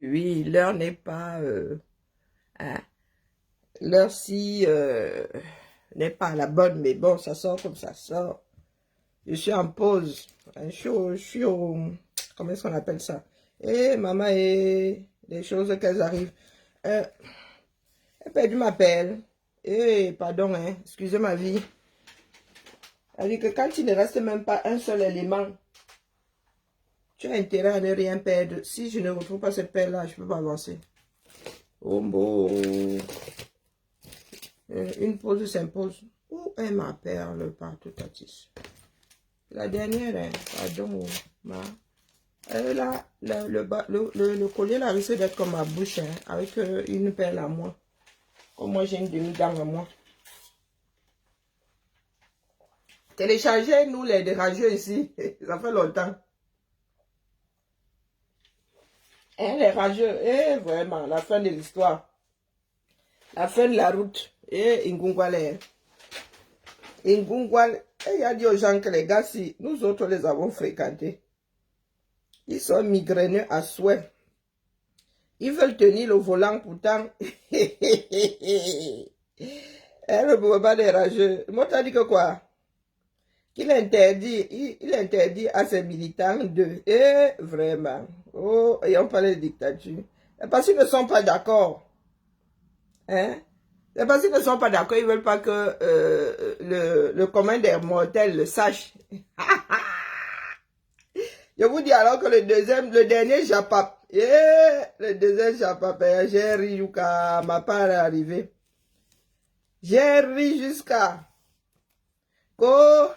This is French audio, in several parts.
Oui, l'heure n'est pas... hein, l'heure-ci n'est pas la bonne, mais bon, ça sort comme ça sort. Je suis en pause. Hein, je suis au... Comment est-ce qu'on appelle ça? Et maman, et les choses qu'elles arrivent. Elle a perdu ma pelle. Et pardon, hein, excusez ma vie. Elle dit que quand il ne reste même pas un seul élément, tu as intérêt à ne rien perdre. Si je ne retrouve pas cette pelle-là, je ne peux pas avancer. Oh, bon. Une pause s'impose. Où est ma perle partout à tissu? La dernière, hein, pardon. Là, le collier là risque d'être comme ma bouche, hein, avec une perle à moi. Comme moi, j'ai une demi-dame à moi. Téléchargez, nous, les dérageux ici. Ça fait longtemps. Hein, les rageux, vraiment, la fin de l'histoire. La fin de la route. Ingungwale. Ingungwale. Il a dit aux gens que les gars, si nous autres les avons fréquentés, ils sont migraineux à souhait. Ils veulent tenir le volant pourtant. Le boba des rageux. Moi, t'as dit que quoi? Qu'il interdit, il interdit à ses militants de... vraiment. Oh, ayant parlé de dictature. Parce qu'ils ne sont pas d'accord. Hein? C'est parce qu'ils ne sont pas d'accord, ils ne veulent pas que le commun des mortels le sache. Je vous dis alors que le dernier Japap, le deuxième Japap, j'ai ri jusqu'à ma part arrivée. J'ai ri jusqu'à oh,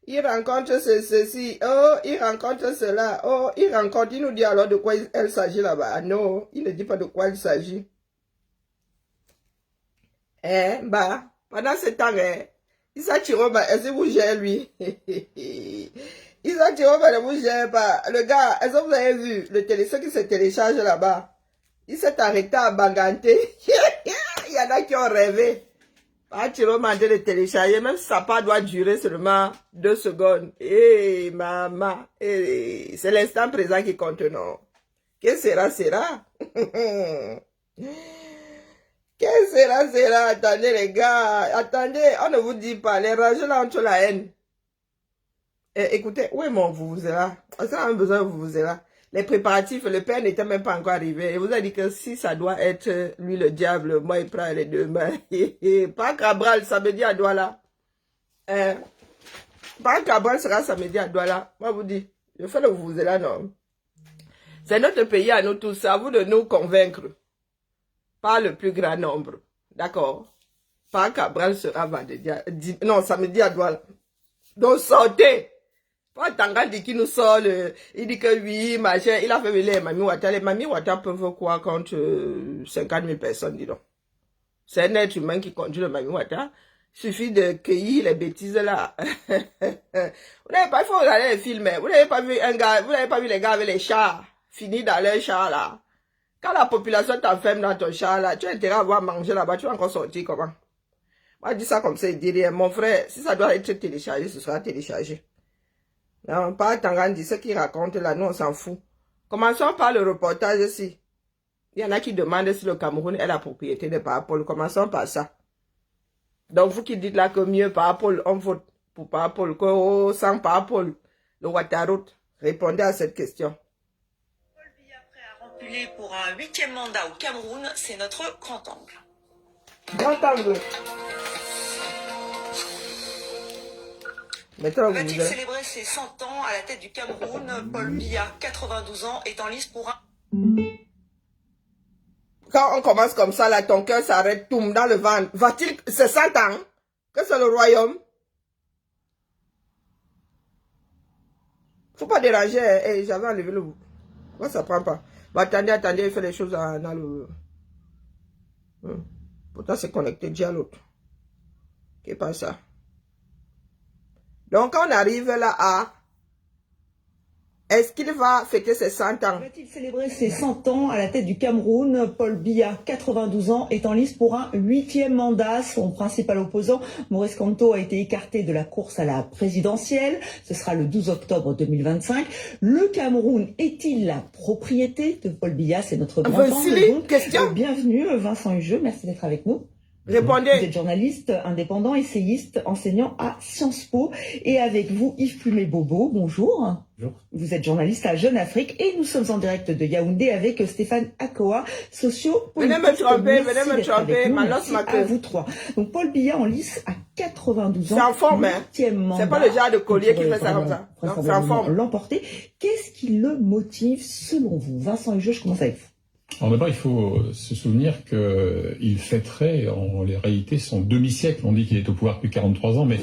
il rencontre ceci, oh, il rencontre cela, oh, il rencontre, il nous dit alors de quoi il s'agit là-bas. Ah non, il ne dit pas de quoi il s'agit. Pendant ce temps, Issa Chiroba, est-ce que vous gérez lui? Issa Chiroba ne vous gère pas. Le gars, est-ce que vous avez vu ceux qui se téléchargent là-bas? Il s'est arrêté à Banganté. Il y en a qui ont rêvé. Chiroba de le télécharger, même si ça pas doit durer seulement 2 secondes. Maman, c'est l'instant présent qui compte, non? Qu'est-ce que sera? Qu'est-ce que sera? Attendez les gars, attendez, on ne vous dit pas, les rageux là ont la haine. Écoutez, où est mon vous-vous-là? Ça a besoin de vous-vous-là. Les préparatifs, le père n'était même pas encore arrivé. Il vous a dit que si ça doit être lui le diable, moi il prend les deux mains. Pas Cabral, samedi à Douala. Pas Cabral sera samedi à Douala. Moi vous dis, je fais le vous-vous-là, non. C'est notre pays à nous tous, c'est à vous de nous convaincre. Pas le plus grand nombre. D'accord? Pas Cabral sera vendredi. Non, samedi à Douala. Donc sortez. Pas Tangandi qui nous sort. Il dit que oui, machin. Il a fait venir les Mami Wata. Les Mami Wata peuvent quoi contre 50 000 personnes, dis donc. C'est un être humain qui conduit le Mami Wata. Il suffit de cueillir les bêtises là. Vous n'avez pas, il faut regarder les films. Vous n'avez pas vu un gars, vous n'avez pas vu les gars avec les chars, finis dans leur char là. Quand la population t'enferme dans ton char là, tu as intérêt à avoir mangé là-bas, tu vas encore sortir comment? Moi, je dis ça comme ça, il dit rien. Mon frère, si ça doit être téléchargé, ce sera téléchargé. Non, pas Tangandi, ce qu'il raconte là, nous on s'en fout. Commençons par le reportage ici. Il y en a qui demandent si le Cameroun est la propriété de Parapol. Commençons par ça. Donc vous qui dites là que mieux Parapol, on vote pour Parapol, que oh, sans Parapol, le Ouattara, répondez à cette question. Paul Biya prêt à rempuler pour un 8e mandat au Cameroun, c'est notre grand angle. Grand angle. Va-t-il célébrer ses 100 ans à la tête du Cameroun? Paul Biya, 92 ans, est en lice pour un... Quand on commence comme ça, là, ton cœur s'arrête, toum, dans le ventre. Va-t-il, c'est 100 ans que c'est le royaume? Faut pas déranger, j'avais enlevé le... Pourquoi ça prend pas? Bah, attendez, il fait les choses dans le... Pourtant, c'est connecté déjà à l'autre. Qu'est-ce pas ça? Donc, on arrive là à Est-ce qu'il va fêter ses 100 ans? Va-t-il célébrer ses 100 ans à la tête du Cameroun? Paul Biya, 92 ans, est en lice pour un 8e mandat. Son principal opposant, Maurice Kamto, a été écarté de la course à la présidentielle. Ce sera le 12 octobre 2025. Le Cameroun est-il la propriété de Paul Biya? C'est notre grand angle. Question. Bienvenue Vincent Hugeux, merci d'être avec nous. Répondez. Vous êtes journaliste, indépendant, essayiste, enseignant à Sciences Po. Et avec vous, Yves Plumé-Bobo, bonjour. Bonjour. Vous êtes journaliste à Jeune Afrique et nous sommes en direct de Yaoundé avec Stéphane Akoa, Venez sociopolitique. me tromper, Merci à vous trois. Donc Paul Biya en lice à 92 ans. C'est en forme, hein. C'est pas le genre de collier qui fait ça comme ça. Non, c'est en forme. L'emporter. Qu'est-ce qui le motive selon vous? Vincent Hugeux, je commence avec vous. Alors d'abord, il faut se souvenir qu'il fêterait en réalité son demi-siècle. On dit qu'il est au pouvoir depuis 43 ans, mais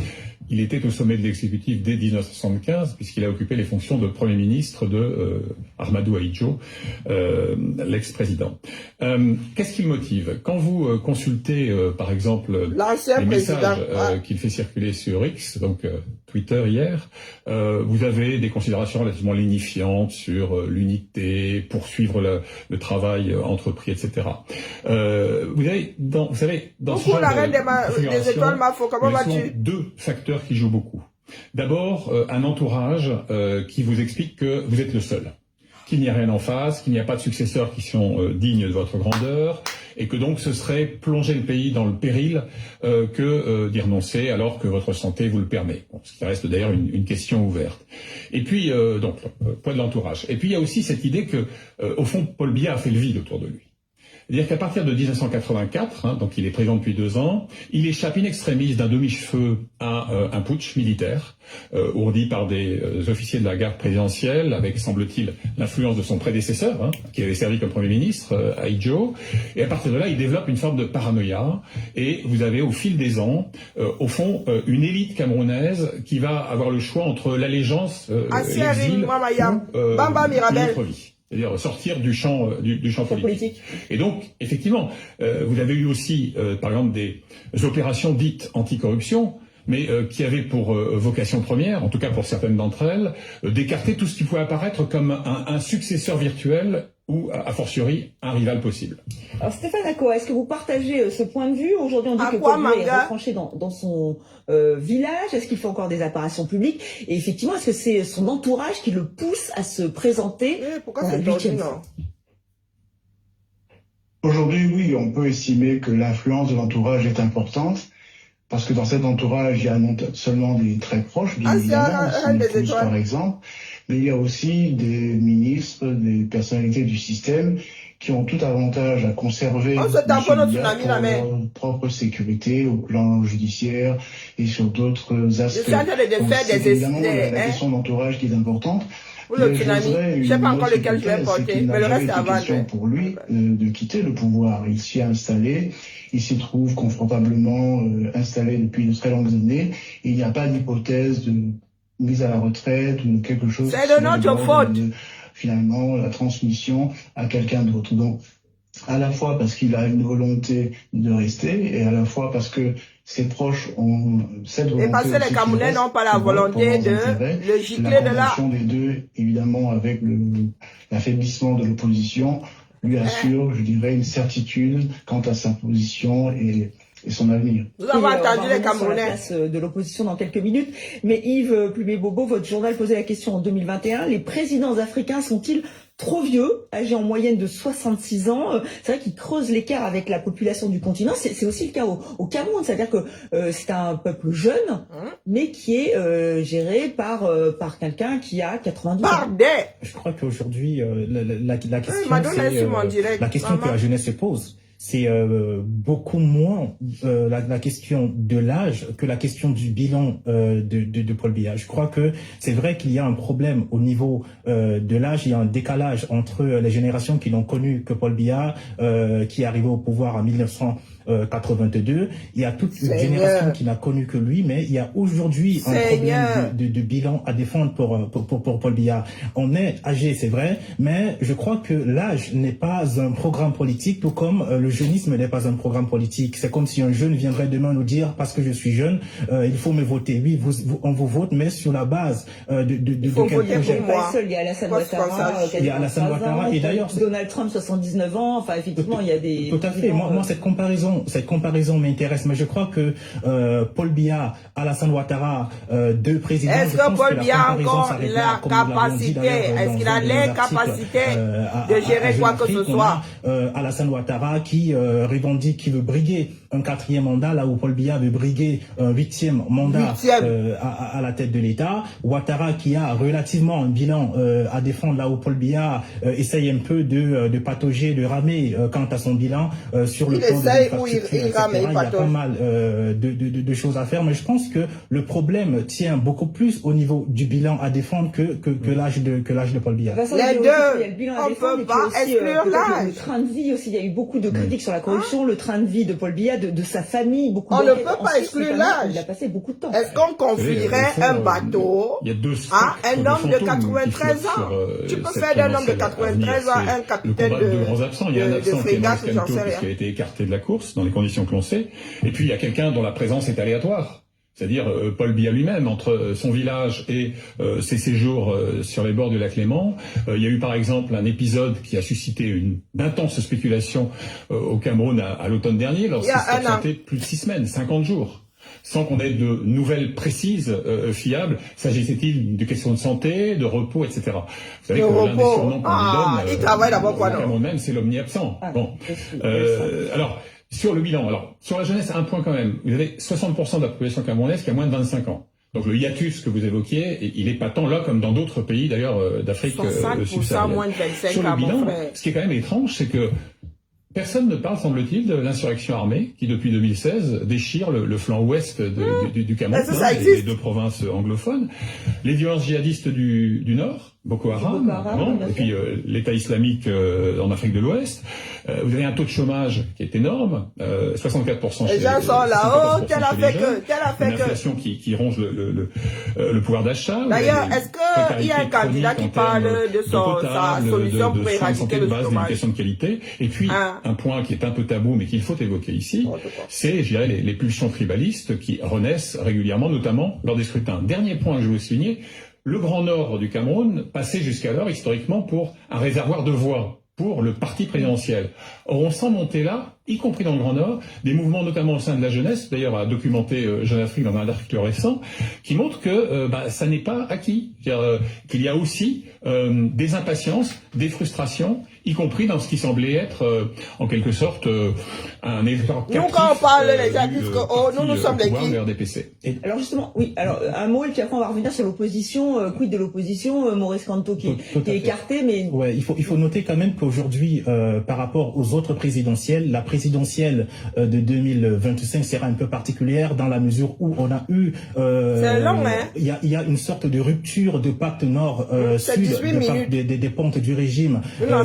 il était au sommet de l'exécutif dès 1975, puisqu'il a occupé les fonctions de Premier ministre de Ahmadou Ahidjo, l'ex-président. Qu'est-ce qui le motive? Quand vous consultez, par exemple, les messages qu'il fait circuler sur X, donc Twitter hier, vous avez des considérations relativement lénifiantes sur l'unité, poursuivre le travail entrepris, etc. Vous savez, dans ce genre des écoles Mafo, comment vas-tu? Deux facteurs qui jouent beaucoup. D'abord, un entourage qui vous explique que vous êtes le seul, qu'il n'y a rien en face, qu'il n'y a pas de successeurs qui sont dignes de votre grandeur, et que donc ce serait plonger le pays dans le péril que d'y renoncer alors que votre santé vous le permet. Bon, ce qui reste d'ailleurs une question ouverte. Et puis, donc, poids de l'entourage. Et puis, il y a aussi cette idée que, au fond, Paul Biya a fait le vide autour de lui. C'est-à-dire qu'à partir de 1984, donc il est président depuis 2 ans, il échappe in extremis d'un demi-cheveu à un putsch militaire, ourdi par des officiers de la garde présidentielle, avec, semble-t-il, l'influence de son prédécesseur, qui avait servi comme Premier ministre, Ahidjo. Et à partir de là, il développe une forme de paranoïa. Et vous avez, au fil des ans, au fond, une élite camerounaise qui va avoir le choix entre l'allégeance, l'exil ou une autre vie. C'est-à-dire sortir du champ politique. Et donc, effectivement, vous avez eu aussi, par exemple, des opérations dites anticorruption, mais qui avaient pour vocation première, en tout cas pour certaines d'entre elles, d'écarter tout ce qui pouvait apparaître comme un successeur virtuel ou, a fortiori, un rival possible. Alors Stéphane Akoa, est-ce que vous partagez ce point de vue? Aujourd'hui, on dit que Paul Biya est retranché dans son village. Est-ce qu'il fait encore des apparitions publiques? Et effectivement, est-ce que c'est son entourage qui le pousse à se présenter pourquoi c'est 8e fois? Aujourd'hui, oui, on peut estimer que l'influence de l'entourage est importante. Parce que dans cet entourage, il y a non seulement des très proches, bien évidemment, tous, par exemple, mais il y a aussi des ministres, des personnalités du système qui ont tout avantage à conserver pour leur propre sécurité au plan judiciaire et sur d'autres aspects. C'est évidemment la question d'entourage qui est importante. Le tsunami, je ne sais pas encore lequel je vais porter, mais le reste avant. C'est pour lui de quitter le pouvoir. Il s'y est installé, il s'y trouve confortablement installé depuis de très longues années. Il n'y a pas d'hypothèse de mise à la retraite ou de quelque chose. C'est de notre faute. Finalement, la transmission à quelqu'un d'autre. Donc, à la fois parce qu'il a une volonté de rester et à la fois parce que ses proches ont cette volonté. Et parce que les Camerounais n'ont pas la volonté de le gicler de là. La convention des deux, évidemment, avec l'affaiblissement de l'opposition, lui assure, je dirais, une certitude quant à sa position et son avenir. Nous avons entendu les Camerounais. La place de l'opposition dans quelques minutes. Mais Yves Plumé-Bobo, votre journal posait la question en 2021. Les présidents africains sont-ils trop vieux, âgés en moyenne de 66 ans? C'est vrai qu'ils creusent l'écart avec la population du continent. C'est aussi le cas au Cameroun. C'est-à-dire que c'est un peuple jeune, mais qui est géré par quelqu'un qui a 92 ans. Je crois qu'aujourd'hui, la question que la jeunesse se pose, c'est beaucoup moins la question de l'âge que la question du bilan de Paul Biya. Je crois que c'est vrai qu'il y a un problème au niveau de l'âge. Il y a un décalage entre les générations qui n'ont connu que Paul Biya, qui est arrivé au pouvoir en 19 82. Il y a toute une génération qui n'a connu que lui, mais il y a aujourd'hui un problème de bilan à défendre pour Paul Biya. On est âgé, c'est vrai, mais je crois que l'âge n'est pas un programme politique, tout comme le jeunisme n'est pas un programme politique. C'est comme si un jeune viendrait demain nous dire, parce que je suis jeune, il faut me voter. Oui, on vous vote, mais sur la base de quel projet. Il y a Alassane Ouattara, il y a Alassane Ouattara, et d'ailleurs Donald Trump, 79 ans. Enfin, effectivement, il y a des. Tout à fait. Moi, cette comparaison m'intéresse, mais je crois que Paul Biya, Alassane Ouattara, deux présidents. Est-ce que Paul Biya a encore la capacité, est-ce qu'il a les capacités de gérer quoi que ce soit? Alassane Ouattara qui revendique, qui veut briguer un 4e mandat, là où Paul Biya veut briguer un 8e mandat à la tête de l'État. Ouattara qui a relativement un bilan à défendre, là où Paul Biya essaye un peu de patauger, de ramer quant à son bilan sur le plan de l'infrastructure, etc. Il y a pas mal de choses à faire, mais je pense que le problème tient beaucoup plus au niveau du bilan à défendre que l'âge de Paul Biya. Les deux, on ne peut pas exclure l'âge. Le train de vie aussi, il y a eu beaucoup de critiques sur la corruption, le train de vie de Paul Biya, de sa famille, beaucoup on ne peut pas exclure l'âge. Il a passé beaucoup de temps. Est-ce qu'on confierait un bateau à un homme de 93 ans? Tu peux faire d'un homme de 93 ans un capitaine de grands absents. Il y a un absent qui est Maurice Kamto, qui a été écarté de la course dans les conditions que l'on sait. Et puis il y a quelqu'un dont la présence est aléatoire. C'est-à-dire Paul Biya lui-même, entre son village et ses séjours sur les bords du lac Léman. Il y a eu par exemple un épisode qui a suscité une intense spéculation au Cameroun à l'automne dernier, lorsqu'il s'est absenté plus de 6 semaines, 50 jours. Sans qu'on ait de nouvelles précises, fiables. S'agissait-il de questions de santé, de repos, etc. Vous savez que l'un des surnoms qu'on lui donne, il travaille d'abord quoi, non? Cameroun même, c'est l'omni-absent. Bon. Alors, sur le bilan, sur la jeunesse, un point quand même. Vous avez 60% de la population camerounaise qui a moins de 25 ans. Donc le hiatus que vous évoquiez, il est patent là comme dans d'autres pays d'ailleurs d'Afrique subsaharienne. Moins de 25 sur le bilan, mon frère. ce qui est quand même étrange, c'est que personne ne parle, semble-t-il, de l'insurrection armée qui, depuis 2016, déchire le flanc ouest du Cameroun, des deux provinces anglophones. Les violences djihadistes du Nord, Boko Haram, et puis l'État islamique en Afrique de l'Ouest. Vous avez un taux de chômage qui est énorme, 64% chez les gens sont là-haut, tel a fait que... Une inflation qui ronge le pouvoir d'achat. D'ailleurs, est-ce qu'il y a un candidat qui parle de sa solution pour éradiquer le chômage? C'est une question de qualité. Et puis, un point qui est un peu tabou, mais qu'il faut évoquer ici, c'est, je dirais, les pulsions tribalistes qui renaissent régulièrement, notamment lors des scrutins. Dernier point que je veux souligner, le Grand Nord du Cameroun passait jusqu'alors, historiquement, pour un réservoir de voix pour le parti présidentiel. Or, on sent monter là, y compris dans le Grand Nord, des mouvements notamment au sein de la jeunesse, d'ailleurs a documenté Jeune Afrique dans un article récent, qui montre que ça n'est pas acquis. C'est-à-dire qu'il y a aussi des impatiences, des frustrations, y compris dans ce qui semblait être en quelque sorte un électorat captif. Nous, quand on parle les gens disent que nous sommes des qui RDPC. Alors justement, oui, alors un mot et puis après on va revenir sur l'opposition, quid de l'opposition, Maurice Kamto qui est écarté, mais... Ouais, il faut noter quand même qu'aujourd'hui, par rapport aux autres présidentielles, la présidentielle de 2025 sera un peu particulière dans la mesure où on a eu... c'est long, hein? Il y a une sorte de rupture de pacte nord-sud, des pontes du régime qui ont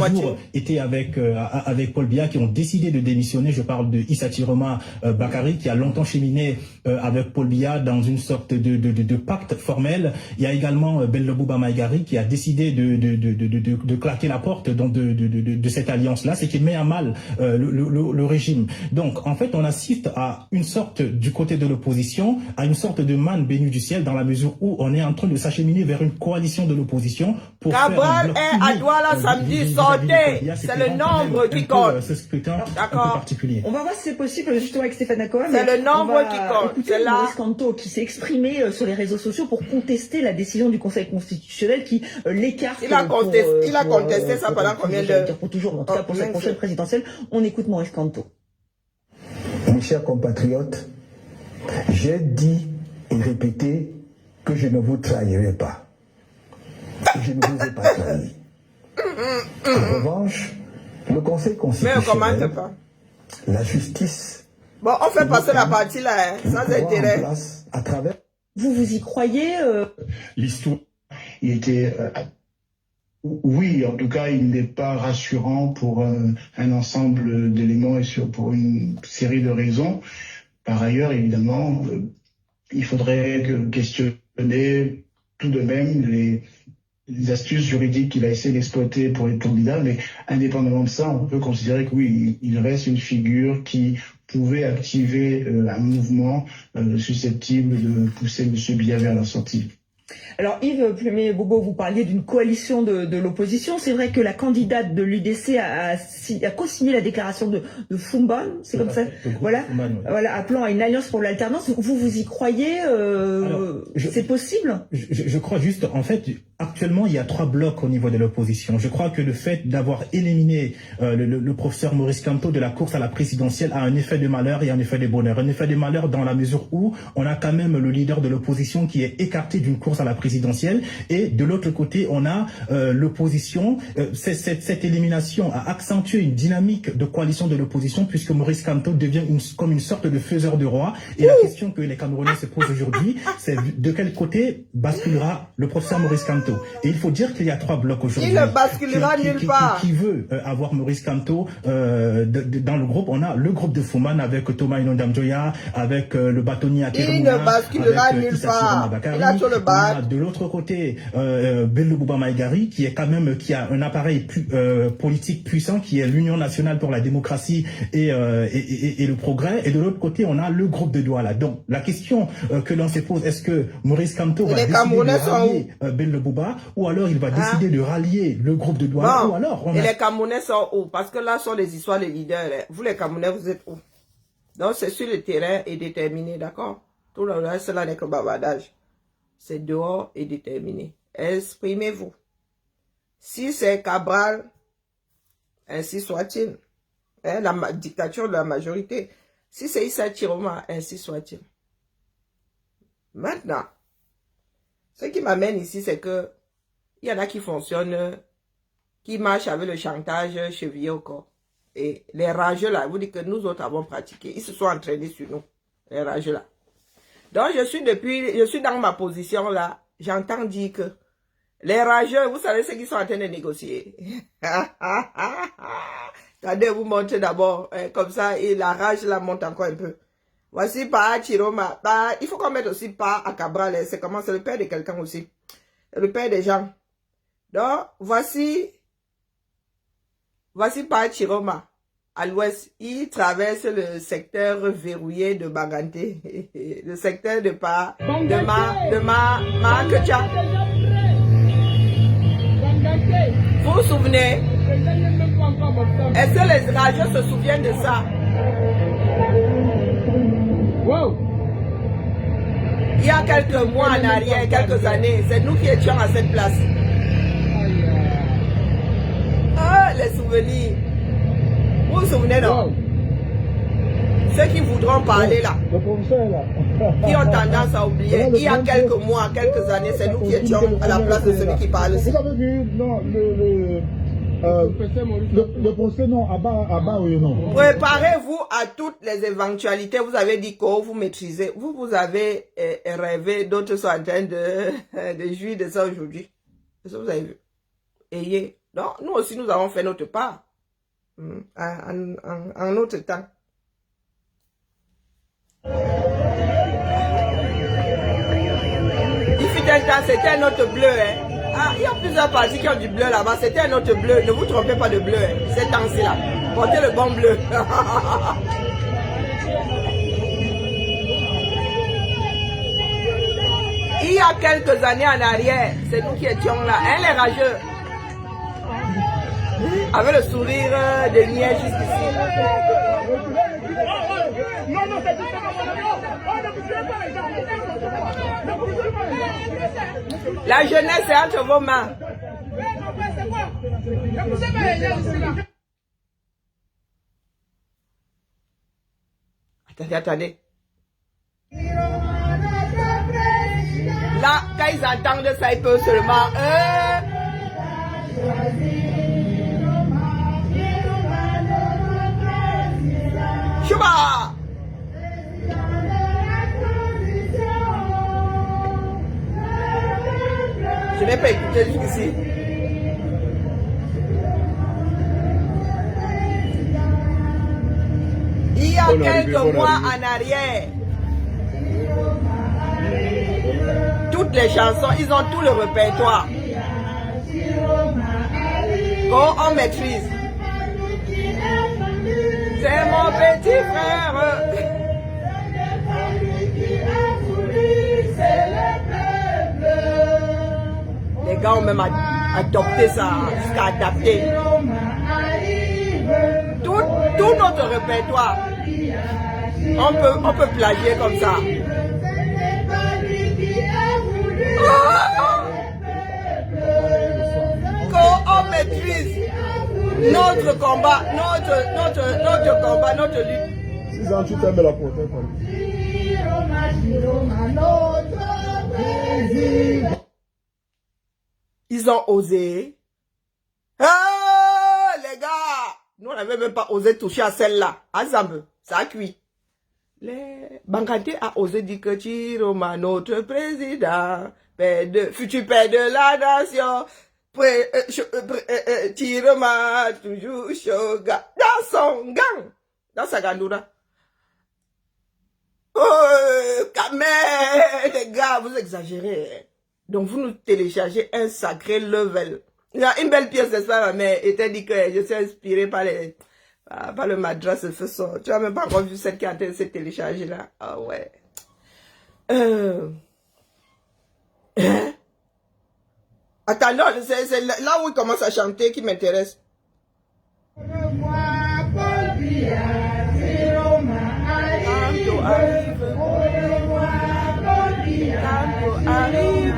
toujours été avec Paul Biya, qui ont décidé de démissionner. Je parle de Issa Chiroma Bakary, qui a longtemps cheminé avec Paul Biya dans une sorte de pacte formel. Il y a également Bello Bouba Maïgari qui a décidé de claquer la porte de cette alliance-là, ce qui met à mal le régime. Donc, en fait, on assiste à une sorte, du côté de l'opposition, à une sorte de manne bénue du ciel, dans la mesure où on est en train de s'acheminer vers une coalition de l'opposition pour Cabral est à Douala samedi, sortez. C'est le nombre qui compte. Ce scrutin un peu particulier. On va voir si c'est possible, justement, avec Stéphane Akoa. C'est le nombre qui compte. C'est là. Maurice Kamto qui s'est exprimé sur les réseaux sociaux pour contester la décision du Conseil constitutionnel qui l'écarte. Il a contesté ça pendant combien de... Pour toujours, en tout cas pour cette prochaine présidentielle. On écoute Maurice Kamto. Mes chers compatriotes, j'ai dit et répété que je ne vous trahirai pas. Je ne vous ai pas trahi. En revanche, le Conseil constitutionnel, la justice... Bon, on fait passer la partie là, sans intérêt. À travers... Vous y croyez L'histoire... Il était... oui, en tout cas, il n'est pas rassurant pour un ensemble d'éléments et pour une série de raisons. Par ailleurs, évidemment, il faudrait questionner tout de même les astuces juridiques qu'il a essayé d'exploiter pour être candidat, mais indépendamment de ça, on peut considérer que oui, il reste une figure qui pouvait activer un mouvement susceptible de pousser M. Biya vers la sortie. Alors Yves Plumet-Bobo, vous parliez d'une coalition de l'opposition. C'est vrai que la candidate de l'UDC a co-signé la déclaration de Fumban, c'est comme ça, voilà, Fumban, oui. Voilà, appelant à une alliance pour l'alternance. Vous y croyez c'est possible? Je crois juste, en fait, actuellement, il y a 3 blocs au niveau de l'opposition. Je crois que le fait d'avoir éliminé le professeur Maurice Kamto de la course à la présidentielle a un effet de malheur et un effet de bonheur. Un effet de malheur dans la mesure où on a quand même le leader de l'opposition qui est écarté d'une course à la présidentielle, et de l'autre côté on a l'opposition. Cette élimination a accentué une dynamique de coalition de l'opposition, puisque Maurice Kamto devient comme une sorte de faiseur de roi, et la question que les Camerounais se posent aujourd'hui, c'est de quel côté basculera le professeur Maurice Kamto. Et il faut dire qu'il y a 3 blocs aujourd'hui. Il ne basculera nulle part. Qui veut avoir Maurice Kamto dans le groupe. On a le groupe de Fumban avec Thomas Inondam-Joya, avec le bâtonnier Akerouna, il ne basculera nulle part. Il a sur le bas. De l'autre côté, Bello Bouba Maïgari, qui a un appareil politique puissant, qui est l'Union nationale pour la démocratie et le progrès. Et de l'autre côté, on a le groupe de Douala. Donc, la question que l'on se pose, est-ce que Maurice Kamto va décider de rallier Bello Bouba, ou alors il va décider de rallier le groupe de Douala, ou alors les Camerounais sont où? Parce que là sont les histoires des leaders. Vous les Camerounais, vous êtes où? Donc, c'est sur le terrain et déterminé, d'accord? Tout le reste, là n'est que bavardage. C'est dehors et déterminé. Exprimez-vous. Si c'est Cabral, ainsi soit-il. Hein, la dictature de la majorité. Si c'est Issa Chiroma, ainsi soit-il. Maintenant, ce qui m'amène ici, c'est que il y en a qui fonctionnent, qui marchent avec le chantage chevillé au corps. Et les rageux là, vous dites que nous autres avons pratiqué. Ils se sont entraînés sur nous, les rageux là. Donc, je suis dans ma position là, j'entends dire que les rageux, vous savez ce qu'ils sont en train de négocier. Attendez, vous montrer d'abord, comme ça, et la rage là monte encore un peu. Voici Pa Chiroma. Il faut qu'on mette aussi Pa à Cabral, c'est comment, c'est le père de quelqu'un aussi. Le père des gens. Donc, voici Pa Chiroma. À l'ouest, il traverse le secteur verrouillé de Baganté, le secteur de Makacha. Vous vous souvenez? Est-ce que les rageux se souviennent de ça? Wow. Il y a quelques mois en arrière, quelques années, c'est nous qui étions à cette place. Ah, les souvenirs. Vous vous souvenez, non? Ceux qui voudront parler là, qui ont tendance à oublier, il y a quelques mois, quelques années, c'est nous qui étions à la place de celui qui parle. Vous avez vu, non, le procès, non, à bas oui, non. Préparez-vous à toutes les éventualités. Vous avez dit que vous maîtrisez. Vous avez rêvé, d'autres sont en train de jouir de ça aujourd'hui. C'est ce que vous avez vu. Ayez. Donc, nous aussi, nous avons fait notre part. En notre temps. Il fut un temps, c'était un autre bleu. Hein. Ah, il y a plusieurs partis qui ont du bleu là-bas. C'était un autre bleu. Ne vous trompez pas de bleu. Hein. Ces temps-ci là. Portez le bon bleu. Il y a quelques années en arrière, c'est nous qui étions là. Hein, les rageux. Avec le sourire de niais jusqu'ici. La jeunesse est entre vos mains. Attendez. Là, quand ils entendent ça, ils peuvent seulement... Chouba! Je n'ai pas écouté jusqu'ici. quelques mois en arrière. Toutes les chansons, ils ont tout le répertoire. Oh, on maîtrise. C'est mon petit frère. Les gars ont même adopté ça, jusqu'à adapter. Tout notre répertoire, on peut plagier comme ça. Quand on maîtrise notre combat, notre combat, notre lutte. 6 ans, tu t'aimes la portée. Ils ont osé. Ah, les gars, nous on n'avait même pas osé toucher à celle-là. Azambe, ça a cuit. Les Bankante a osé dire que Chiroma, notre président, futur père de la nation, Chiroma, toujours Shoga, dans son gang, dans sa gandoura. Oh, quand même, les gars, vous exagérez. Donc, vous nous téléchargez un sacré level. Il y a une belle pièce, n'est-ce pas, ma mère était dit que je suis inspiré par le madras de feu son. Tu n'as même pas encore vu celle qui a été téléchargée là. Ah ouais. Attends, non, c'est là où il commence à chanter qui m'intéresse. Arrive.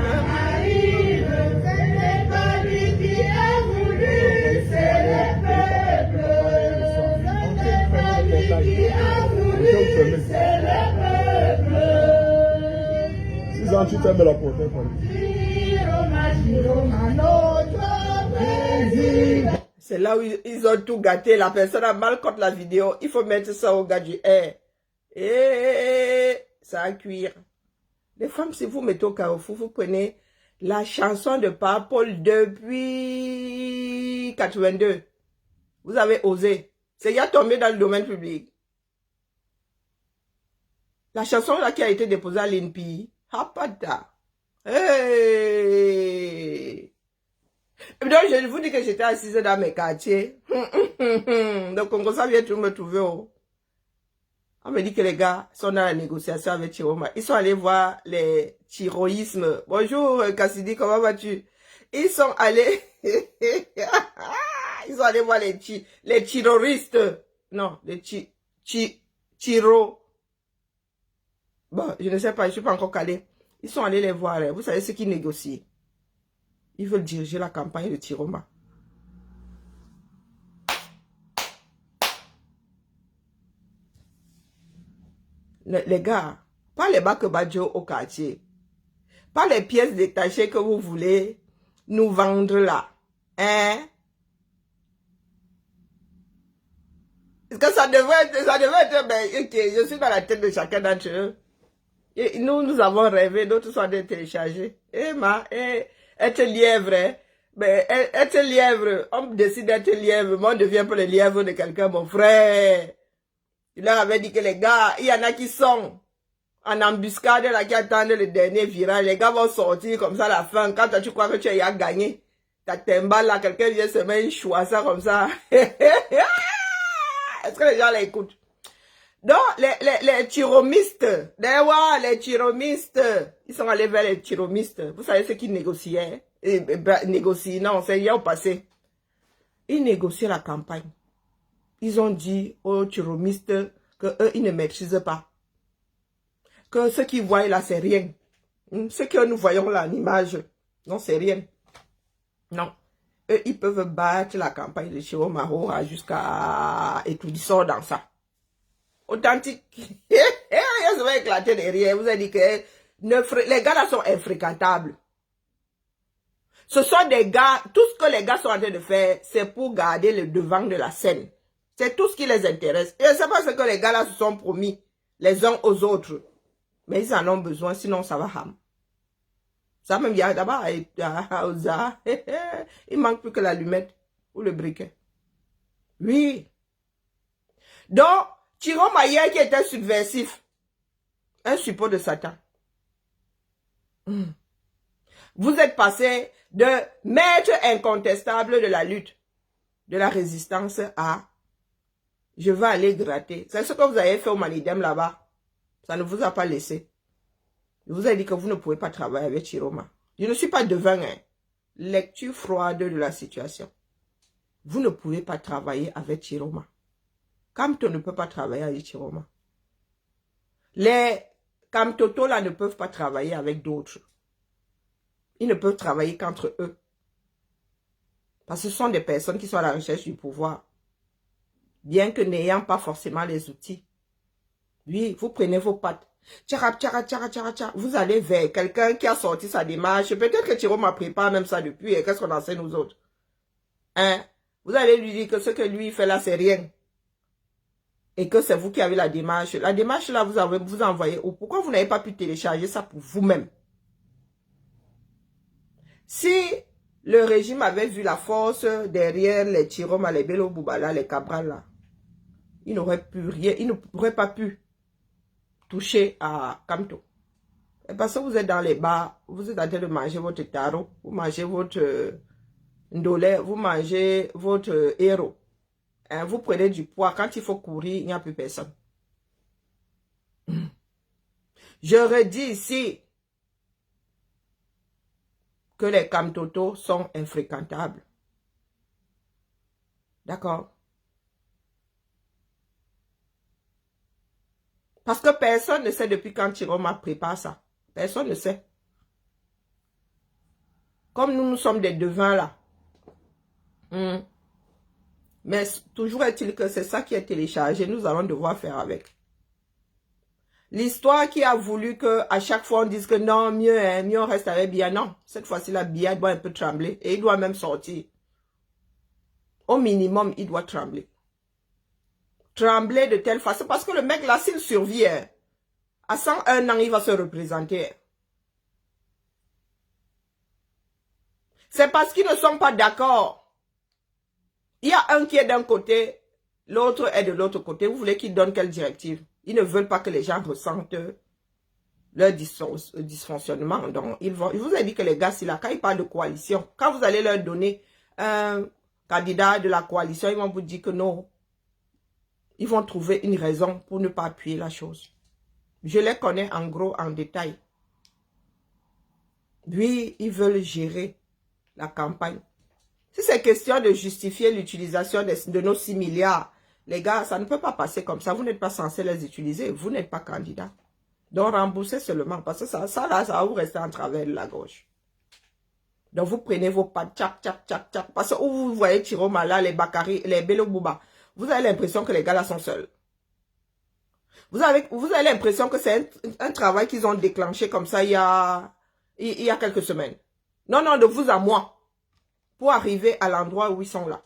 Tu t'aimes la portée. C'est là où ils ont tout gâté. La personne a mal contre la vidéo. Il faut mettre ça au gars du air. Et ça a cuire. Les femmes, si vous mettez au carrefour, vous prenez la chanson de Paul depuis 82. Vous avez osé. C'est déjà tombé dans le domaine public. La chanson là qui a été déposée à l'INPI. Hapata. Hey. Donc, je vous dis que j'étais assise dans mes quartiers. Donc, on ça vient tout me trouver. Oh. On me dit que les gars sont dans la négociation avec Chiroma. Ils sont allés voir les chiroïsmes. Bonjour, Cassidy, comment vas-tu? Ils sont allés... Ils sont allés voir les chiroristes. Non, les chiro... Bon, je ne sais pas, je ne suis pas encore calé. Ils sont allés les voir. Vous savez ce qu'ils négocient? Ils veulent diriger la campagne de Chiroma. Les gars, pas les bacs badjo au quartier. Pas les pièces détachées que vous voulez nous vendre là. Hein? Est-ce que ça devrait être, ben, ok, je suis dans la tête de chacun d'entre eux. Et nous avons rêvé, d'autres sont des téléchargés. Être lièvre, hein? Ben, être lièvre, on décide d'être lièvre, mais on devient pas le lièvre de quelqu'un, mon frère. Il leur avait dit que les gars, il y en a qui sont en embuscade, là, qui attendent le dernier virage. Les gars vont sortir comme ça à la fin. Quand toi, tu crois que tu as gagné, ta timbale là, quelqu'un vient se mettre une choix, ça comme ça. Est-ce que les gens l'écoutent? Donc, les chiromistes, les chiromistes, ils sont allés vers les chiromistes. Vous savez ce qu'ils négociaient? Négocient, non, c'est hier au passé. Ils négociaient la campagne. Ils ont dit aux chiromistes qu'eux, ils ne maîtrisent pas. Que ce qu'ils voient là, c'est rien. Ce que nous voyons là, l'image, non, c'est rien. Non. Eux, ils peuvent battre la campagne de Chiroma jusqu'à Étourdissant dans ça. Authentique. Ils vont éclater derrière. Vous avez dit que les gars là sont infréquentables. Ce sont des gars, tout ce que les gars sont en train de faire, c'est pour garder le devant de la scène. C'est tout ce qui les intéresse. Et c'est pas ce que les gars là se sont promis les uns aux autres. Mais ils en ont besoin, sinon ça va ham. Ça même, il y a d'abord, il manque plus que l'allumette ou le briquet. Oui. Donc, Chiroma hier qui était subversif. Un suppôt de Satan. Vous êtes passé de maître incontestable de la lutte, de la résistance à je vais aller gratter. C'est ce que vous avez fait au Manidem là-bas. Ça ne vous a pas laissé. Je vous ai dit que vous ne pouvez pas travailler avec Chiroma. Je ne suis pas devin, hein. Lecture froide de la situation. Vous ne pouvez pas travailler avec Chiroma. Kamto ne peut pas travailler avec Chiroma. Les Kamtoto là ne peuvent pas travailler avec d'autres. Ils ne peuvent travailler qu'entre eux. Parce que ce sont des personnes qui sont à la recherche du pouvoir. Bien que n'ayant pas forcément les outils. Oui, vous prenez vos pattes. Vous allez vers quelqu'un qui a sorti sa démarche. Peut-être que Chiroma prépare même ça depuis. Et qu'est-ce qu'on enseigne nous autres? Hein? Vous allez lui dire que ce que lui fait là, c'est rien. Et que c'est vous qui avez la démarche. La démarche là, vous envoyez où? Pourquoi vous n'avez pas pu télécharger ça pour vous-même? Si le régime avait vu la force derrière les Chiroma, les Bello Boubala, les Cabral là, il n'aurait pu rien, il n'aurait pas pu toucher à Kamto. Et parce que vous êtes dans les bars, vous êtes en train de manger votre taro, vous mangez votre ndolé, vous mangez votre héros. Hein, vous prenez du poids, quand il faut courir, il n'y a plus personne. Je redis ici que les Kamtoto sont infréquentables. D'accord? Parce que personne ne sait depuis quand Chiroma prépare ça. Personne ne sait. Comme nous sommes des devins là. Mais toujours est-il que c'est ça qui est téléchargé. Nous allons devoir faire avec. L'histoire qui a voulu que à chaque fois on dise que non, mieux, hein, mieux on reste avec Bia. Non, cette fois-ci la Bia doit un peu trembler. Et il doit même sortir. Au minimum, il doit trembler. Trembler de telle façon. Parce que le mec là, s'il survit, hein, à 101 ans, il va se représenter. C'est parce qu'ils ne sont pas d'accord. Il y a un qui est d'un côté, l'autre est de l'autre côté. Vous voulez qu'ils donnent quelle directive? Ils ne veulent pas que les gens ressentent leur dysfonctionnement. Donc, je vous ai dit que les gars, quand ils parlent de coalition, quand vous allez leur donner un candidat de la coalition, ils vont vous dire que non. Ils vont trouver une raison pour ne pas appuyer la chose. Je les connais en gros, en détail. Lui, ils veulent gérer la campagne. Si c'est question de justifier l'utilisation de nos 6 milliards, les gars, ça ne peut pas passer comme ça. Vous n'êtes pas censé les utiliser. Vous n'êtes pas candidat. Donc, remboursez seulement. Parce que ça va vous rester en travers de la gauche. Donc, vous prenez vos pattes, tchac. Parce que où vous voyez Chiroma là, les Bakari, les Bello Bouba, vous avez l'impression que les gars là sont seuls. Vous avez l'impression que c'est un travail qu'ils ont déclenché comme ça il y a quelques semaines. Non, de vous à moi. Pour arriver à l'endroit où ils sont là.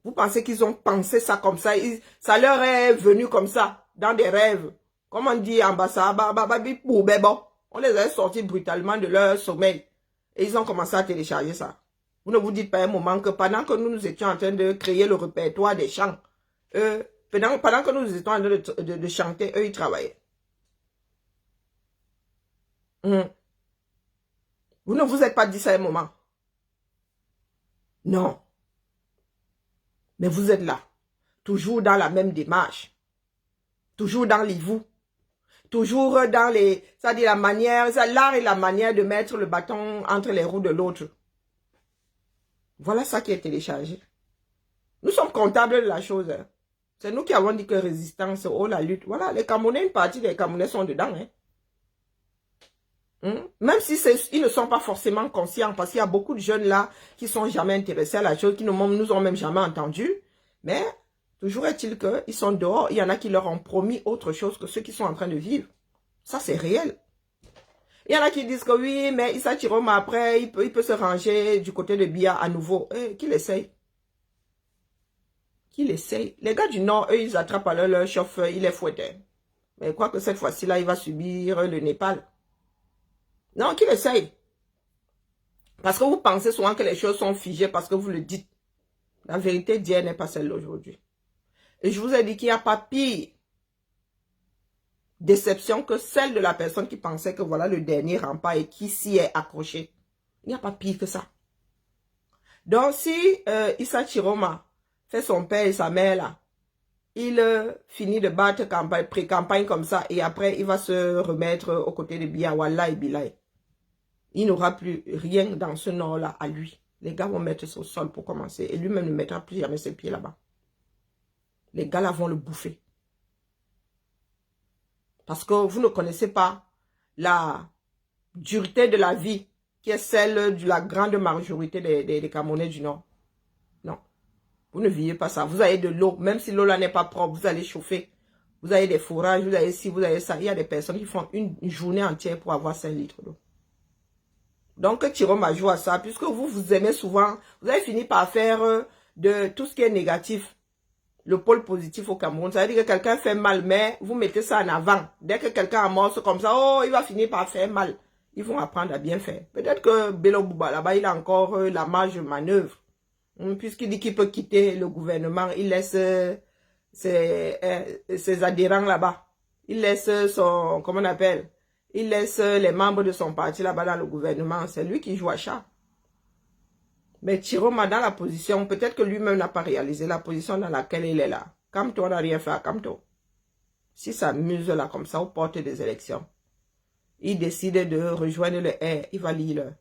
Vous pensez qu'ils ont pensé ça comme ça? Ça leur est venu comme ça, dans des rêves. Comme on dit, ambassade, on les a sortis brutalement de leur sommeil. Et ils ont commencé à télécharger ça. Vous ne vous dites pas un moment que pendant que nous étions en train de créer le répertoire des chants, pendant que nous étions en train de chanter, eux, ils travaillaient. Vous ne vous êtes pas dit ça un moment? Non. Mais vous êtes là. Toujours dans la même démarche. Toujours dans les vous. Toujours dans c'est-à-dire la manière, l'art et la manière de mettre le bâton entre les roues de l'autre. Voilà ça qui est téléchargé. Nous sommes comptables de la chose. Hein. C'est nous qui avons dit que résistance, oh la lutte. Voilà, les Camerounais, une partie des Camerounais sont dedans. Hein. Même si ils ne sont pas forcément conscients, parce qu'il y a beaucoup de jeunes là qui sont jamais intéressés à la chose, qui nous ont même jamais entendu. Mais toujours est-il qu'ils sont dehors. Il y en a qui leur ont promis autre chose que ceux qui sont en train de vivre. Ça, c'est réel. Il y en a qui disent que oui, mais Issa Chiroma après, il peut se ranger du côté de Bia à nouveau. Qu'il essaye. Qu'il essaye. Les gars du Nord, eux, ils attrapent alors leur chauffeur, ils les fouettent. Mais je crois que cette fois-ci là, il va subir le Népal. Non, qu'il essaye. Parce que vous pensez souvent que les choses sont figées parce que vous le dites. La vérité d'hier n'est pas celle d'aujourd'hui. Et je vous ai dit qu'il n'y a pas pire déception que celle de la personne qui pensait que voilà le dernier rempart et qui s'y est accroché. Il n'y a pas pire que ça. Donc, si Issa Chiroma fait son père et sa mère là, il finit de battre pré-campagne comme ça et après il va se remettre aux côtés de Biya, Wallah et Bilay. Il n'aura plus rien dans ce nord-là à lui. Les gars vont mettre son sol pour commencer et lui-même ne mettra plus jamais ses pieds là-bas. Les gars là vont le bouffer. Parce que vous ne connaissez pas la dureté de la vie qui est celle de la grande majorité des Camerounais du Nord. Non. Vous ne vivez pas ça. Vous avez de l'eau. Même si l'eau là n'est pas propre, vous allez chauffer. Vous avez des fourrages, vous avez ci, vous avez ça. Il y a des personnes qui font une journée entière pour avoir 5 litres d'eau. Donc, Chiroma joue à ça. Puisque vous aimez souvent, vous avez fini par faire de tout ce qui est négatif le pôle positif au Cameroun. Ça veut dire que quelqu'un fait mal, mais vous mettez ça en avant. Dès que quelqu'un amorce comme ça, oh, il va finir par faire mal. Ils vont apprendre à bien faire. Peut-être que Bello Bouba, là-bas, il a encore la marge de manœuvre. Puisqu'il dit qu'il peut quitter le gouvernement, il laisse ses adhérents là-bas. Il laisse son, comment on appelle, il laisse les membres de son parti là-bas dans le gouvernement. C'est lui qui joue à chat. Mais Chiroma dans la position, peut-être que lui-même n'a pas réalisé la position dans laquelle il est là. Comme toi, on n'a rien fait à Kamto. Si ça muse là comme ça aux portes des élections, il décide de rejoindre le R, il va lire.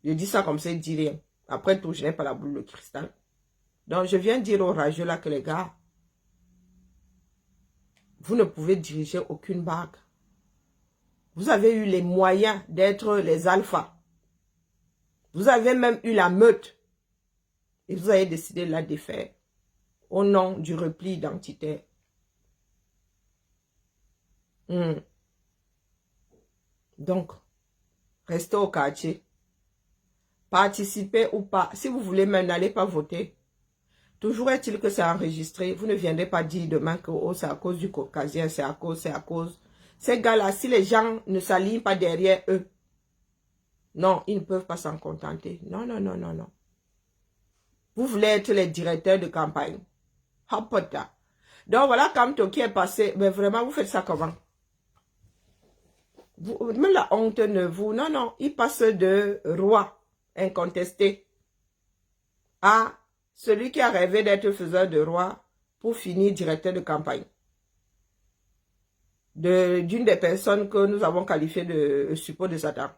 Je dis ça comme ça, il dit rien. Après tout, je n'ai pas la boule de cristal. Donc, je viens dire aux rageux là que les gars, vous ne pouvez diriger aucune barque. Vous avez eu les moyens d'être les alphas. Vous avez même eu la meute. Et vous avez décidé de la défaire. Au nom du repli identitaire. Donc, restez au quartier. Participez ou pas. Si vous voulez même, n'allez pas voter. Toujours est-il que c'est enregistré. Vous ne viendrez pas dire demain que oh, c'est à cause du caucasien, c'est à cause. Ces gars-là, si les gens ne s'alignent pas derrière eux, non, ils ne peuvent pas s'en contenter. Non, non, non, non, non. Vous voulez être les directeurs de campagne. Hopota. Donc voilà Kamto qui est passé. Mais vraiment, vous faites ça comment? Même la honte ne vous... Non, non, il passe de roi incontesté à celui qui a rêvé d'être faiseur de roi pour finir directeur de campagne. D'une des personnes que nous avons qualifiées de suppôt de Satan.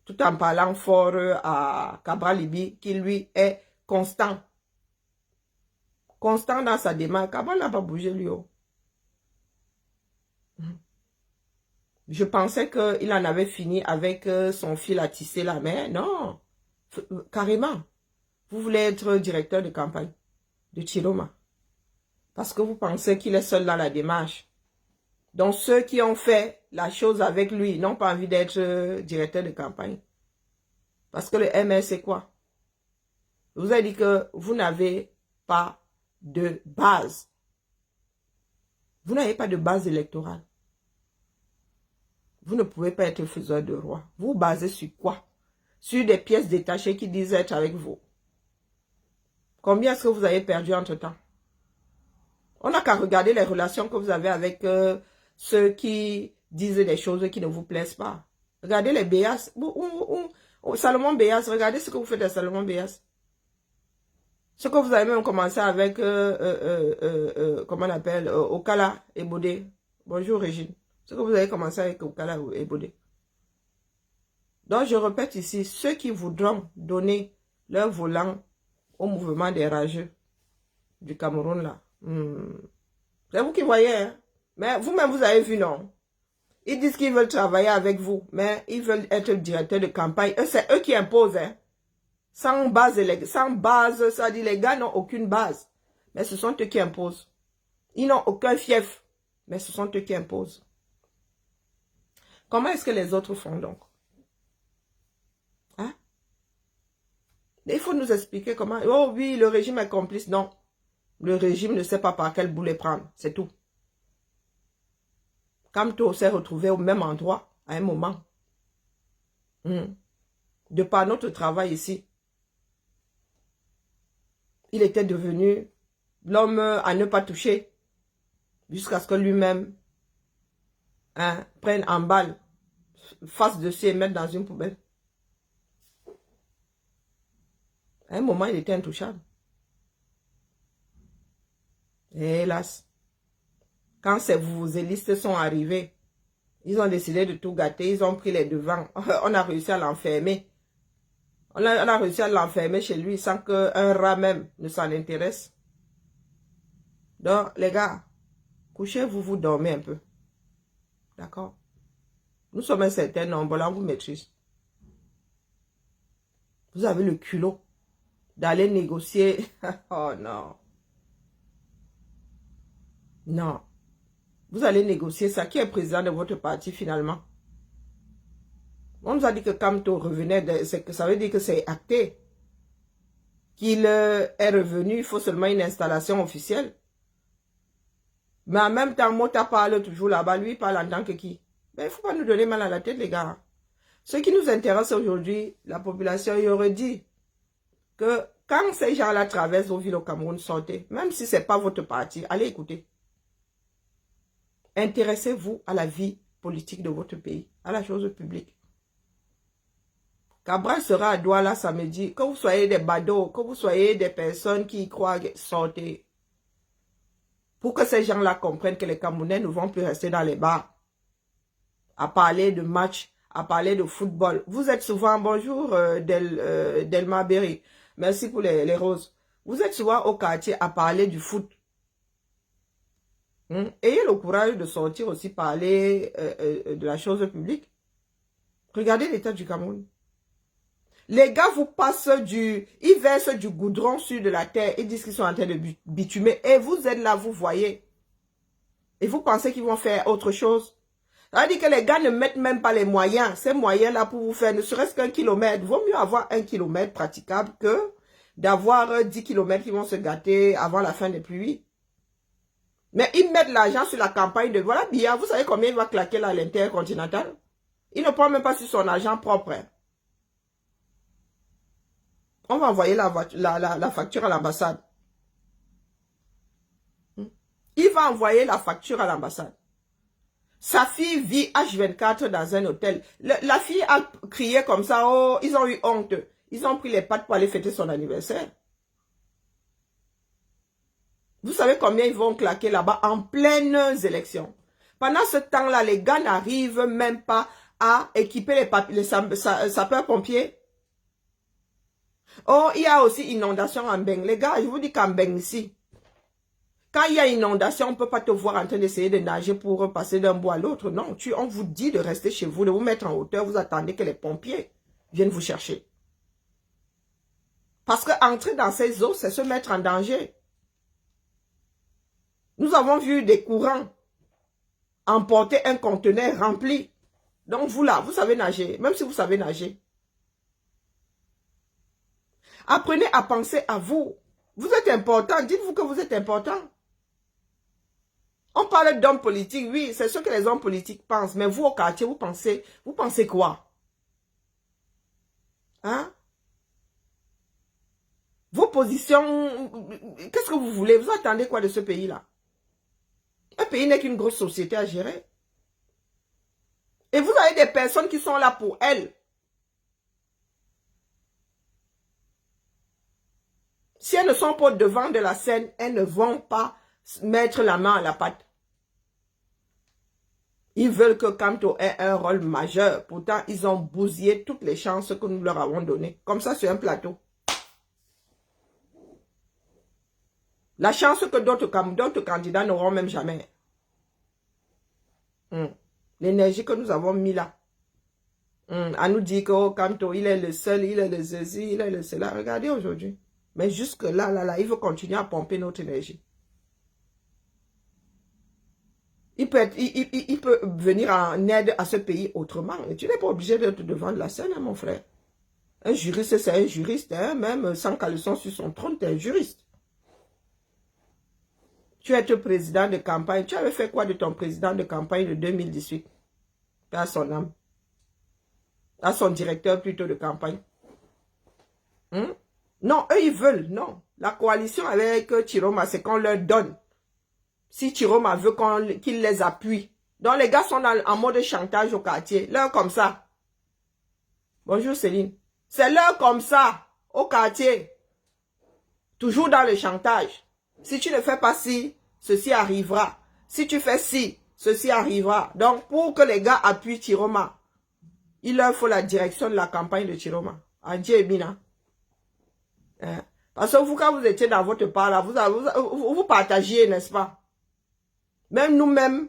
Tout en parlant fort à Cabral Libi, qui lui est constant. Constant dans sa démarche. Cabral n'a pas bougé lui. Je pensais qu'il en avait fini avec son fil à tisser la main. Non, carrément. Vous voulez être directeur de campagne de Chiroma. Parce que vous pensez qu'il est seul dans la démarche. Donc ceux qui ont fait la chose avec lui n'ont pas envie d'être directeur de campagne. Parce que le MS c'est quoi? Je vous ai dit que vous n'avez pas de base. Vous n'avez pas de base électorale. Vous ne pouvez pas être faiseur de roi. Vous vous basez sur quoi? Sur des pièces détachées qui disent être avec vous. Combien est-ce que vous avez perdu entre-temps? On n'a qu'à regarder les relations que vous avez avec ceux qui disent des choses qui ne vous plaisent pas. Regardez les Béas. Salomon Béas, regardez ce que vous faites à Salomon Béas. Ce que vous avez même commencé avec, comment on appelle, Okala et Bodé. Bonjour Régine. Ce que vous avez commencé avec Okala et Bodé. Donc je répète ici, ceux qui voudront donner leur volant au mouvement des rageux du Cameroun là. C'est vous qui voyez, hein? Mais vous-même vous avez vu, non? Ils disent qu'ils veulent travailler avec vous, mais ils veulent être directeurs de campagne. C'est eux qui imposent, hein? Sans base, ça dit les gars n'ont aucune base. Mais ce sont eux qui imposent. Ils n'ont aucun fief, mais ce sont eux qui imposent. Comment est-ce que les autres font donc? Hein? Il faut nous expliquer comment. Oh oui, le régime est complice. Non. Le régime ne sait pas par quel bout les prendre. C'est tout. Kamto s'est retrouvé au même endroit à un moment. De par notre travail ici. Il était devenu l'homme à ne pas toucher. jusqu'à ce que lui-même prenne en balle, fasse dessus et mette dans une poubelle. À un moment, il était intouchable. Et hélas, quand ces vuvuzelistes sont arrivés, ils ont décidé de tout gâter, ils ont pris les devants. On a réussi à l'enfermer. On a réussi à l'enfermer chez lui sans qu'un rat même ne s'en intéresse. Donc, les gars, couchez-vous, vous dormez un peu. D'accord? Nous sommes un certain nombre, là, on vous maîtrise. Vous avez le culot d'aller négocier. Oh non. Non. Vous allez négocier ça. Qui est président de votre parti finalement? On nous a dit que Kamto revenait, ça veut dire que c'est acté. Qu'il est revenu, il faut seulement une installation officielle. Mais en même temps, Mota parle toujours là-bas, lui parle en tant que qui? Ben, il ne faut pas nous donner mal à la tête, les gars. Ce qui nous intéresse aujourd'hui, la population, il aurait dit que quand ces gens-là traversent vos villes au Cameroun, sortez. Même si ce n'est pas votre parti, allez écouter. Intéressez-vous à la vie politique de votre pays, à la chose publique. Cabral sera à Douala samedi. Que vous soyez des badauds, que vous soyez des personnes qui y croient, sortez. Pour que ces gens-là comprennent que les Camerounais ne vont plus rester dans les bars à parler de matchs, à parler de football. Vous êtes souvent, bonjour Delma Berry, merci pour les roses. Vous êtes souvent au quartier à parler du foot. Ayez le courage de sortir aussi parler de la chose publique. Regardez l'état du Cameroun. Les gars vous passent ils versent du goudron sur de la terre. Ils disent qu'ils sont en train de bitumer. Et vous êtes là, vous voyez. Et vous pensez qu'ils vont faire autre chose. Ça veut dire que les gars ne mettent même pas les moyens. Ces moyens-là pour vous faire ne serait-ce qu'un kilomètre. Vaut mieux avoir 1 kilomètre praticable que d'avoir 10 kilomètres qui vont se gâter avant la fin des pluies. Mais ils mettent l'argent sur la campagne de... Voilà, Biya, vous savez combien il va claquer là à l'Intercontinental? Il ne prend même pas sur son argent propre. On va envoyer la facture à l'ambassade. Il va envoyer la facture à l'ambassade. Sa fille vit H24 dans un hôtel. La fille a crié comme ça. Oh, ils ont eu honte. Ils ont pris les pattes pour aller fêter son anniversaire. Vous savez combien ils vont claquer là-bas en pleines élections. Pendant ce temps-là, les gars n'arrivent même pas à équiper les sapeurs-pompiers. Oh, il y a aussi inondation en Beng. Les gars, je vous dis qu'en Beng ici, quand il y a inondation, on ne peut pas te voir en train d'essayer de nager pour passer d'un bout à l'autre. Non, on vous dit de rester chez vous, de vous mettre en hauteur. Vous attendez que les pompiers viennent vous chercher. Parce que entrer dans ces eaux, c'est se mettre en danger. Nous avons vu des courants emporter un conteneur rempli. Donc vous là, vous savez nager, même si vous savez nager. Apprenez à penser à vous. Vous êtes important, dites-vous que vous êtes important. On parle d'hommes politiques, oui, c'est ce que les hommes politiques pensent. Mais vous au quartier, vous pensez quoi? Hein? Vos positions, qu'est-ce que vous voulez? Vous attendez quoi de ce pays-là? Un pays n'est qu'une grosse société à gérer. Et vous avez des personnes qui sont là pour elles. Si elles ne sont pas devant de la scène, elles ne vont pas mettre la main à la pâte. Ils veulent que Kamto ait un rôle majeur. Pourtant, ils ont bousillé toutes les chances que nous leur avons données. Comme ça, sur un plateau. La chance que d'autres candidats n'auront même jamais. L'énergie que nous avons mis là. À nous dire que oh, Kamto, il est le seul, il est le ceci, il est le cela. Regardez aujourd'hui. Mais jusque là, il veut continuer à pomper notre énergie. Il peut venir en aide à ce pays autrement. Et tu n'es pas obligé d'être devant la scène, hein, mon frère. Un juriste, c'est un juriste. Hein, même sans caleçon sur son trône, tu es un juriste. Tu es président de campagne. Tu avais fait quoi de ton président de campagne de 2018? À son âme. À son directeur plutôt de campagne. Non, eux, ils veulent. Non. La coalition avec Chiroma, c'est qu'on leur donne. Si Chiroma veut qu'il les appuie. Donc les gars sont en mode chantage au quartier. L'heure comme ça. Bonjour Céline. C'est l'heure comme ça au quartier. Toujours dans le chantage. Si tu ne fais pas ci, ceci arrivera. Si tu fais ci, ceci arrivera. Donc pour que les gars appuient Chiroma, il leur faut la direction de la campagne de Chiroma. Adje Ebina. Parce que vous, quand vous étiez dans votre part là, vous partagiez, n'est-ce pas? Même nous-mêmes.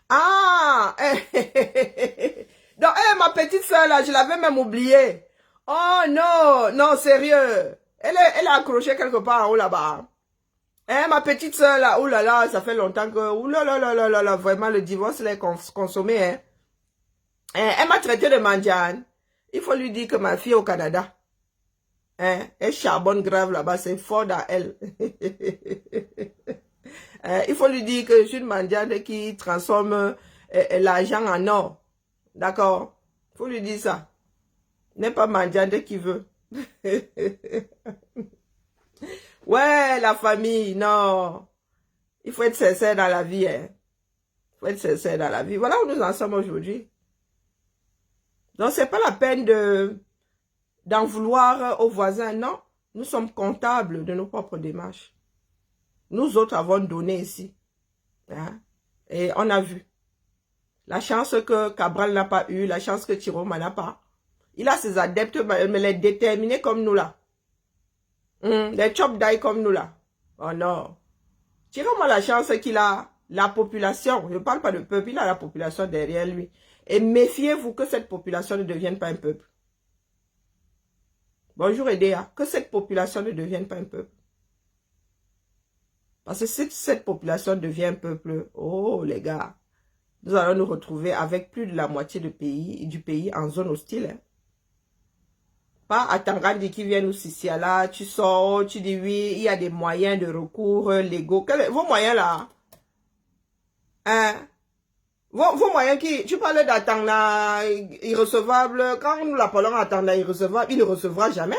Ah! Donc, ma petite soeur là, je l'avais même oubliée. Oh non, non, sérieux. Elle est accrochée quelque part en haut là-bas. Ma petite soeur là, oh là là, ça fait longtemps que, oh là là là là là là, vraiment le divorce l'est consommé, hein. Elle m'a traité de mendiane. Il faut lui dire que ma fille est au Canada. Elle charbonne grave là-bas, c'est fort dans elle. Il faut lui dire que je suis une mendiante qui transforme l'argent en or. D'accord? Il faut lui dire ça. N'est pas mendiante qui veut. Ouais, la famille, non. Il faut être sincère dans la vie. Hein. Il faut être sincère dans la vie. Voilà où nous en sommes aujourd'hui. Donc, c'est pas la peine d'en vouloir aux voisins. Non, nous sommes comptables de nos propres démarches. Nous autres avons donné ici. Hein? Et on a vu. La chance que Cabral n'a pas eu, la chance que Chiroma n'a pas. Il a ses adeptes, mais les déterminés comme nous là. Les chop die comme nous là. Oh non. Chiroma a la chance qu'il a la population. Je ne parle pas de peuple, il a la population derrière lui. Et méfiez-vous que cette population ne devienne pas un peuple. Bonjour Edea. Que cette population ne devienne pas un peuple. Parce que si cette population devient un peuple, oh les gars, nous allons nous retrouver avec plus de la moitié du pays en zone hostile. Hein. Pas à Tangandi qui vient nous ici, là, tu sors, tu dis oui, il y a des moyens de recours légaux. Vos moyens là? Hein? Vos moyens qui, tu parlais d'Atangna irrecevable, quand nous l'appelons Atangna irrecevable, il ne recevra jamais.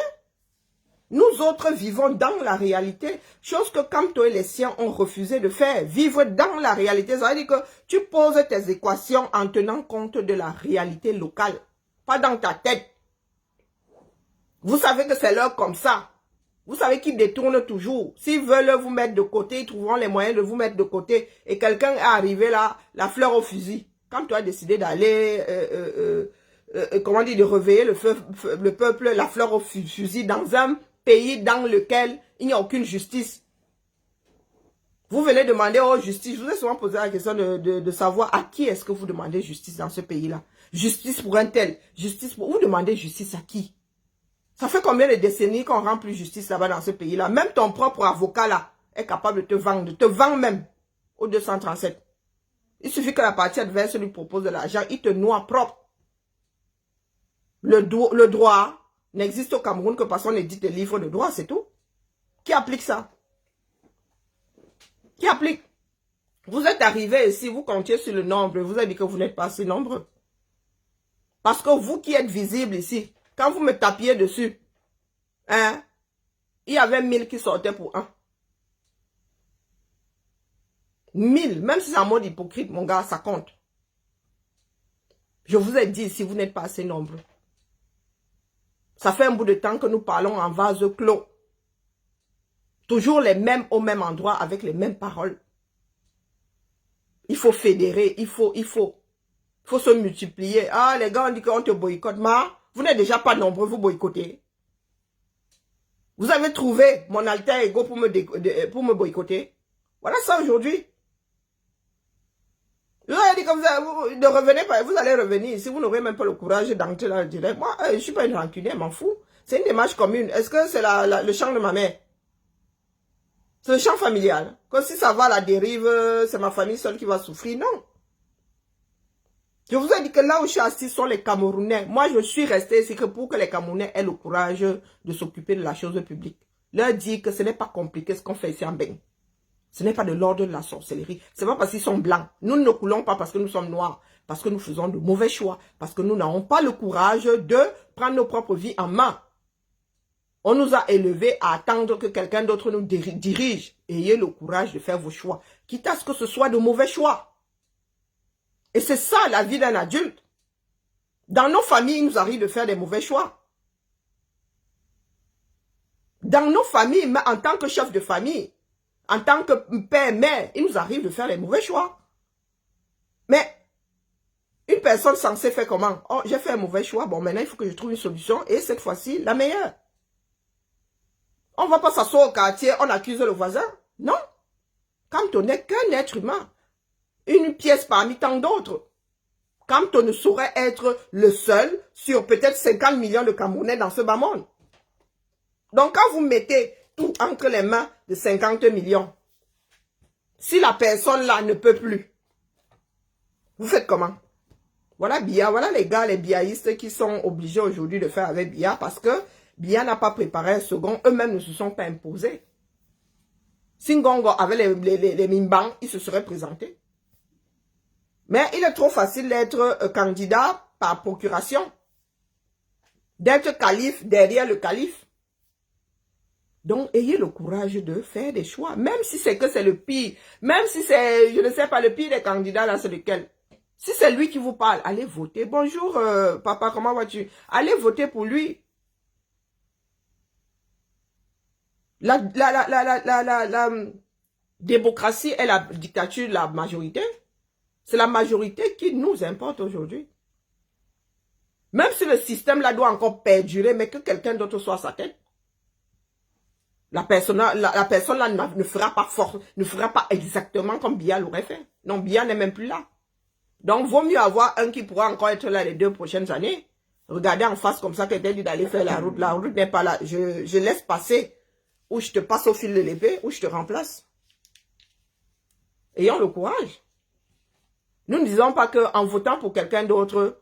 Nous autres vivons dans la réalité, chose que Kamto et les siens ont refusé de faire. Vivre dans la réalité, ça veut dire que tu poses tes équations en tenant compte de la réalité locale, pas dans ta tête. Vous savez que c'est l'heure comme ça. Vous savez qu'ils détournent toujours. S'ils veulent vous mettre de côté, ils trouveront les moyens de vous mettre de côté. Et quelqu'un est arrivé là, la fleur au fusil. Quand tu as décidé d'aller, comment dire, de réveiller le peuple, la fleur au fusil dans un pays dans lequel il n'y a aucune justice. Vous venez demander aux justice. Je vous ai souvent posé la question de savoir à qui est-ce que vous demandez justice dans ce pays-là. Justice pour un tel. Justice pour... Vous demandez justice à qui? Ça fait combien de décennies qu'on rend plus justice là-bas dans ce pays-là? Même ton propre avocat là est capable de te vendre même au 237. Il suffit que la partie adverse lui propose de l'argent, il te noie propre. Le droit n'existe au Cameroun que parce qu'on édite des livres de droit, c'est tout. Qui applique ça? Qui applique? Vous êtes arrivé ici, vous comptiez sur le nombre, vous avez dit que vous n'êtes pas si nombreux. Parce que vous qui êtes visible ici, quand vous me tapiez dessus, hein, il y avait 1000 qui sortaient pour un. 1000, même si c'est en mode hypocrite, mon gars, ça compte. Je vous ai dit, si vous n'êtes pas assez nombreux. Ça fait un bout de temps que nous parlons en vase clos. Toujours les mêmes au même endroit avec les mêmes paroles. Il faut fédérer, il faut se multiplier. Ah, les gars, on dit qu'on te boycotte. Mais vous n'êtes déjà pas nombreux, vous boycottez. Vous avez trouvé mon alter ego pour me boycotter. Voilà ça aujourd'hui. Je vous ai dit que vous ne revenez pas, vous allez revenir. Si vous n'aurez même pas le courage d'entrer dans le direct, moi, je ne suis pas une rancunière, m'en fous. C'est une démarche commune. Est-ce que c'est le champ de ma mère? C'est le champ familial. Que si ça va à la dérive, c'est ma famille seule qui va souffrir. Non. Je vous ai dit que là où je suis assis sont les Camerounais. Moi, je suis resté ici que pour que les Camerounais aient le courage de s'occuper de la chose publique. Leur dire que ce n'est pas compliqué ce qu'on fait ici en Bénin. Ce n'est pas de l'ordre de la sorcellerie. Ce n'est pas parce qu'ils sont blancs. Nous ne coulons pas parce que nous sommes noirs. Parce que nous faisons de mauvais choix. Parce que nous n'avons pas le courage de prendre nos propres vies en main. On nous a élevés à attendre que quelqu'un d'autre nous dirige. Ayez le courage de faire vos choix. Quitte à ce que ce soit de mauvais choix. Et c'est ça la vie d'un adulte. Dans nos familles, il nous arrive de faire des mauvais choix. Dans nos familles, mais en tant que chef de famille, en tant que père, mère, il nous arrive de faire des mauvais choix. Mais une personne censée faire comment? Oh, j'ai fait un mauvais choix. Bon, maintenant, il faut que je trouve une solution. Et cette fois-ci, la meilleure. On ne va pas s'asseoir au quartier, on accuse le voisin. Non. Quand on n'est qu'un être humain. Une pièce parmi tant d'autres. Quand on ne saurait être le seul sur peut-être 50 millions de Camerounais dans ce bas monde. Donc, quand vous mettez tout entre les mains de 50 millions, si la personne là ne peut plus, vous faites comment? Voilà Biya, voilà les gars, les biaïstes qui sont obligés aujourd'hui de faire avec Biya parce que Biya n'a pas préparé un second, eux-mêmes ne se sont pas imposés. Si Ngongo avait les Mimbang, il se serait présenté. Mais il est trop facile d'être candidat par procuration. D'être calife derrière le calife. Donc, ayez le courage de faire des choix. Même si c'est que c'est le pire. Même si c'est, je ne sais pas, le pire des candidats, là, c'est lequel. Si c'est lui qui vous parle, allez voter. Bonjour, papa, comment vas-tu? Allez voter pour lui. La démocratie est la dictature de la majorité. C'est la majorité qui nous importe aujourd'hui. Même si le système là doit encore perdurer, mais que quelqu'un d'autre soit à sa tête. La personne là ne fera pas exactement comme Biya l'aurait fait. Non, Biya n'est même plus là. Donc, vaut mieux avoir un qui pourra encore être là les 2 prochaines années. Regardez en face comme ça, quelqu'un dit d'aller faire la route. La route n'est pas là. Je laisse passer. Ou je te passe au fil de l'épée, ou je te remplace. Ayons le courage. Nous ne disons pas qu'en votant pour quelqu'un d'autre,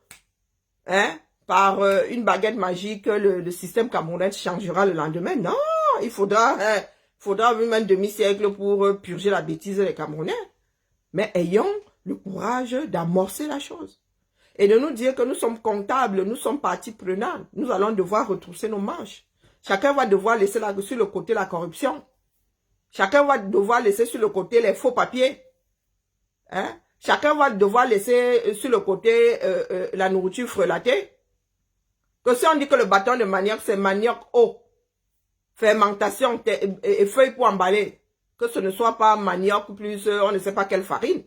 hein, par une baguette magique, le système camerounais changera le lendemain. Non, il faudra même un demi-siècle pour purger la bêtise des Camerounais. Mais ayons le courage d'amorcer la chose. Et de nous dire que nous sommes comptables, nous sommes partie prenante. Nous allons devoir retrousser nos manches. Chacun va devoir laisser sur le côté la corruption. Chacun va devoir laisser sur le côté les faux papiers. Hein? Chacun va devoir laisser sur le côté la nourriture frelatée. Que si on dit que le bâton de manioc, c'est manioc eau, fermentation et feuilles pour emballer, que ce ne soit pas manioc plus on ne sait pas quelle farine.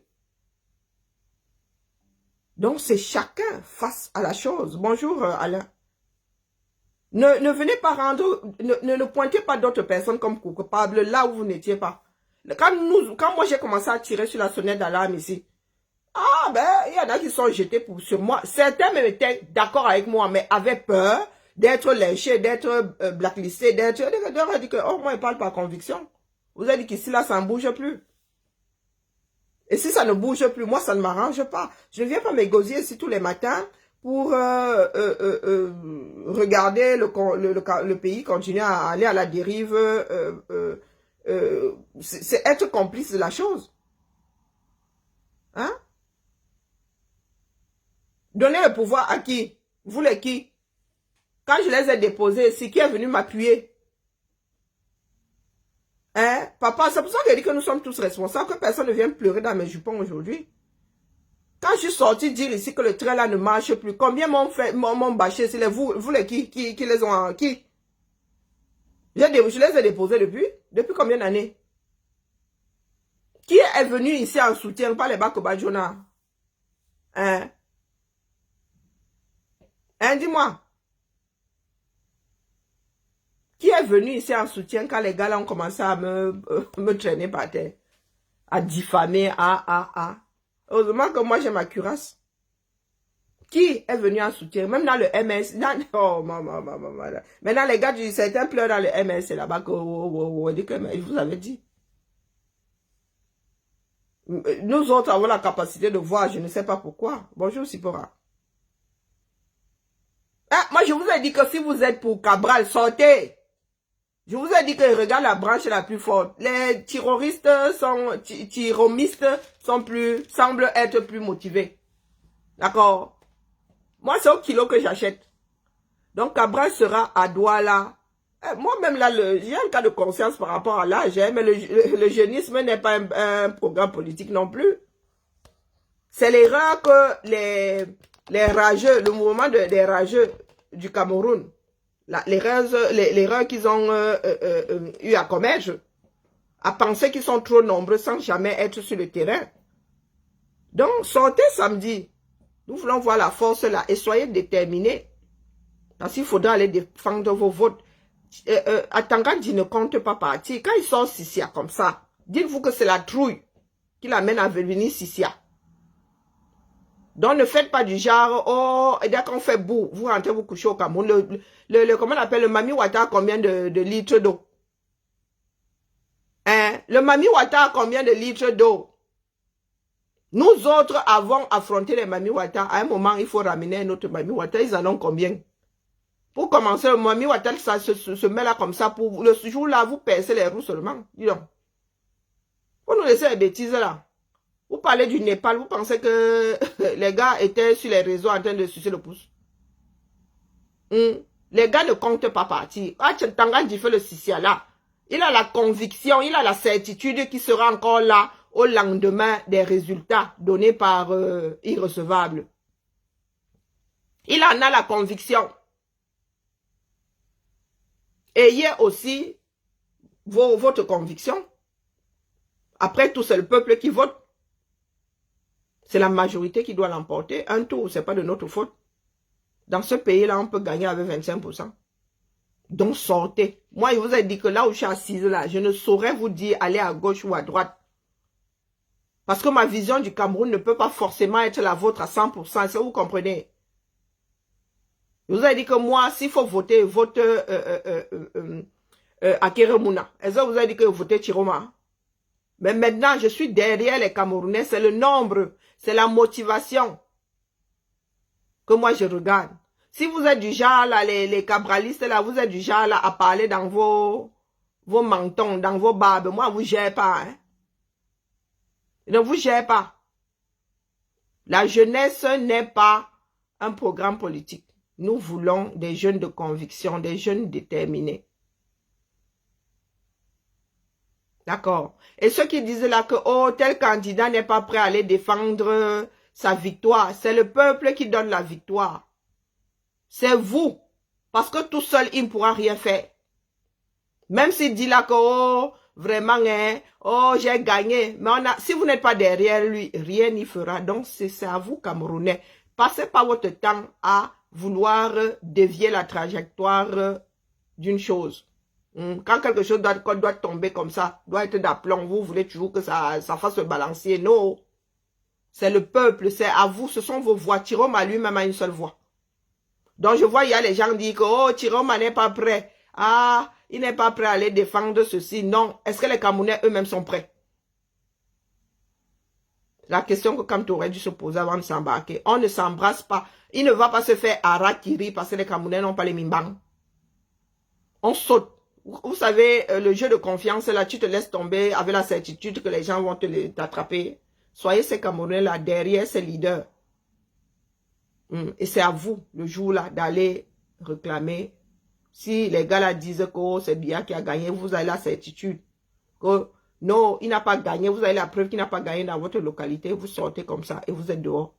Donc c'est chacun face à la chose. Bonjour Alain. Ne venez pas rendre, ne pointez pas d'autres personnes comme coupables là où vous n'étiez pas. Quand moi j'ai commencé à tirer sur la sonnette d'alarme ici, ah ben, il y en a qui sont jetés sur moi. Certains me étaient d'accord avec moi, mais avaient peur d'être lynchés, d'être blacklistés, d'être... On dit que, oh, moi, il parle par conviction. Vous avez dit qu'ici, là, ça ne bouge plus. Et si ça ne bouge plus, moi, ça ne m'arrange pas. Je ne viens pas m'égosier ici tous les matins pour regarder le pays continuer à aller à la dérive. C'est être complice de la chose. Hein? Donner le pouvoir à qui? Vous les qui? Quand je les ai déposés, c'est qui est venu m'appuyer? Hein? Papa, c'est pour ça que je dis que nous sommes tous responsables, que personne ne vienne pleurer dans mes jupons aujourd'hui. Quand je suis sorti dire ici que le train là ne marche plus, combien m'ont bâché? C'est vous les qui les ont... Qui? Je les ai déposés depuis combien d'années? Qui est venu ici en soutien? Pas les Bakobadjona. Hein? Hein, dis-moi. Qui est venu ici en soutien quand les gars là ont commencé à me traîner par terre? À diffamer, Heureusement que moi j'ai ma cuirasse. Qui est venu en soutien? Même dans le MS. Oh, maman. Maintenant les gars, certains pleurent dans le MS. C'est là-bas que je vous avais dit. Nous autres avons la capacité de voir, je ne sais pas pourquoi. Bonjour Sipora. Ah, moi je vous ai dit que si vous êtes pour Cabral, sortez. Je vous ai dit que regarde la branche la plus forte. Les terroristes semblent être plus motivés. D'accord? Moi, c'est au kilo que j'achète. Donc, Cabral sera à Douala. Moi-même, là, j'ai un cas de conscience par rapport à l'âge, hein, mais le jeunisme n'est pas un programme politique non plus. C'est l'erreur que les rageux, le mouvement des rageux du Cameroun, l'erreur qu'ils ont eu à commettre, à penser qu'ils sont trop nombreux sans jamais être sur le terrain. Donc, sortez samedi. Nous voulons voir la force là et soyez déterminés. Parce qu'il faudra aller défendre vos votes. Atangandi ne compte pas partir. Quand il sort Sissia comme ça, dites-vous que c'est la trouille qui l'amène à venir Sissia. Donc ne faites pas du genre, oh, et dès qu'on fait bout, vous rentrez vous coucher au Cameroun. Comment on appelle le Mami Wata a combien de litres d'eau? Hein? Le Mami Wata a combien de litres d'eau? Nous autres avons affronté les Mami Wata. À un moment, il faut ramener un autre Mami Wata. Ils en ont combien? Pour commencer, le Mami Wata, ça se met là comme ça. Pour le jour-là, vous percez les roues seulement. Dis donc. Vous nous laissez les bêtises là. Vous parlez du Népal, vous pensez que les gars étaient sur les réseaux en train de sucer le pouce. Les gars ne comptent pas partir. Tangandi fait le Sissia là. Il a la conviction, il a la certitude qu'il sera encore là au lendemain des résultats donnés par irrecevable. Il en a la conviction. Ayez aussi votre conviction. Après tout, c'est le peuple qui vote. C'est la majorité qui doit l'emporter. Un tour, ce n'est pas de notre faute. Dans ce pays-là, on peut gagner avec 25%. Donc, sortez. Moi, je vous ai dit que là où je suis assise, là, je ne saurais vous dire aller à gauche ou à droite. Parce que ma vision du Cameroun ne peut pas forcément être la vôtre à 100%. Ça, vous comprenez? Je vous ai dit que moi, s'il faut voter, vote Akeremuna. Est-ce que vous avez dit que vous votez Chiroma? Mais maintenant, je suis derrière les Camerounais. C'est le nombre, c'est la motivation que moi je regarde. Si vous êtes du genre, là, les cabralistes, là, vous êtes du genre là, à parler dans vos mentons, dans vos barbes, moi, vous ne gérez pas. Hein? Ne vous gérez pas. La jeunesse n'est pas un programme politique. Nous voulons des jeunes de conviction, des jeunes déterminés. D'accord. Et ceux qui disent là que oh, tel candidat n'est pas prêt à aller défendre sa victoire, c'est le peuple qui donne la victoire. C'est vous. Parce que tout seul, il ne pourra rien faire. Même s'il dit là que oh, vraiment, hein, oh, j'ai gagné. Mais si vous n'êtes pas derrière lui, rien n'y fera. Donc, c'est à vous, Camerounais. Passez pas votre temps à vouloir dévier la trajectoire d'une chose. Quand quelque chose doit tomber comme ça, doit être d'aplomb, vous voulez toujours que ça fasse le balancier. Non. C'est le peuple, c'est à vous, ce sont vos voix. Chiroma lui-même a une seule voix. Donc je vois, il y a les gens qui disent que oh, Chiroma n'est pas prêt. Ah, il n'est pas prêt à aller défendre ceci. Non. Est-ce que les Camerounais eux-mêmes sont prêts? La question que Kamto aurait dû se poser avant de s'embarquer. On ne s'embrasse pas. Il ne va pas se faire harakiri parce que les Camerounais n'ont pas les mimbang. On saute. Vous savez, le jeu de confiance, là, tu te laisses tomber avec la certitude que les gens vont t'attraper. Soyez ces Camerounais-là, derrière ces leaders. Et c'est à vous, le jour-là, d'aller réclamer. Si les gars là disent que oh, c'est Biya qui a gagné, vous avez la certitude que non, il n'a pas gagné. Vous avez la preuve qu'il n'a pas gagné dans votre localité. Vous sortez comme ça et vous êtes dehors.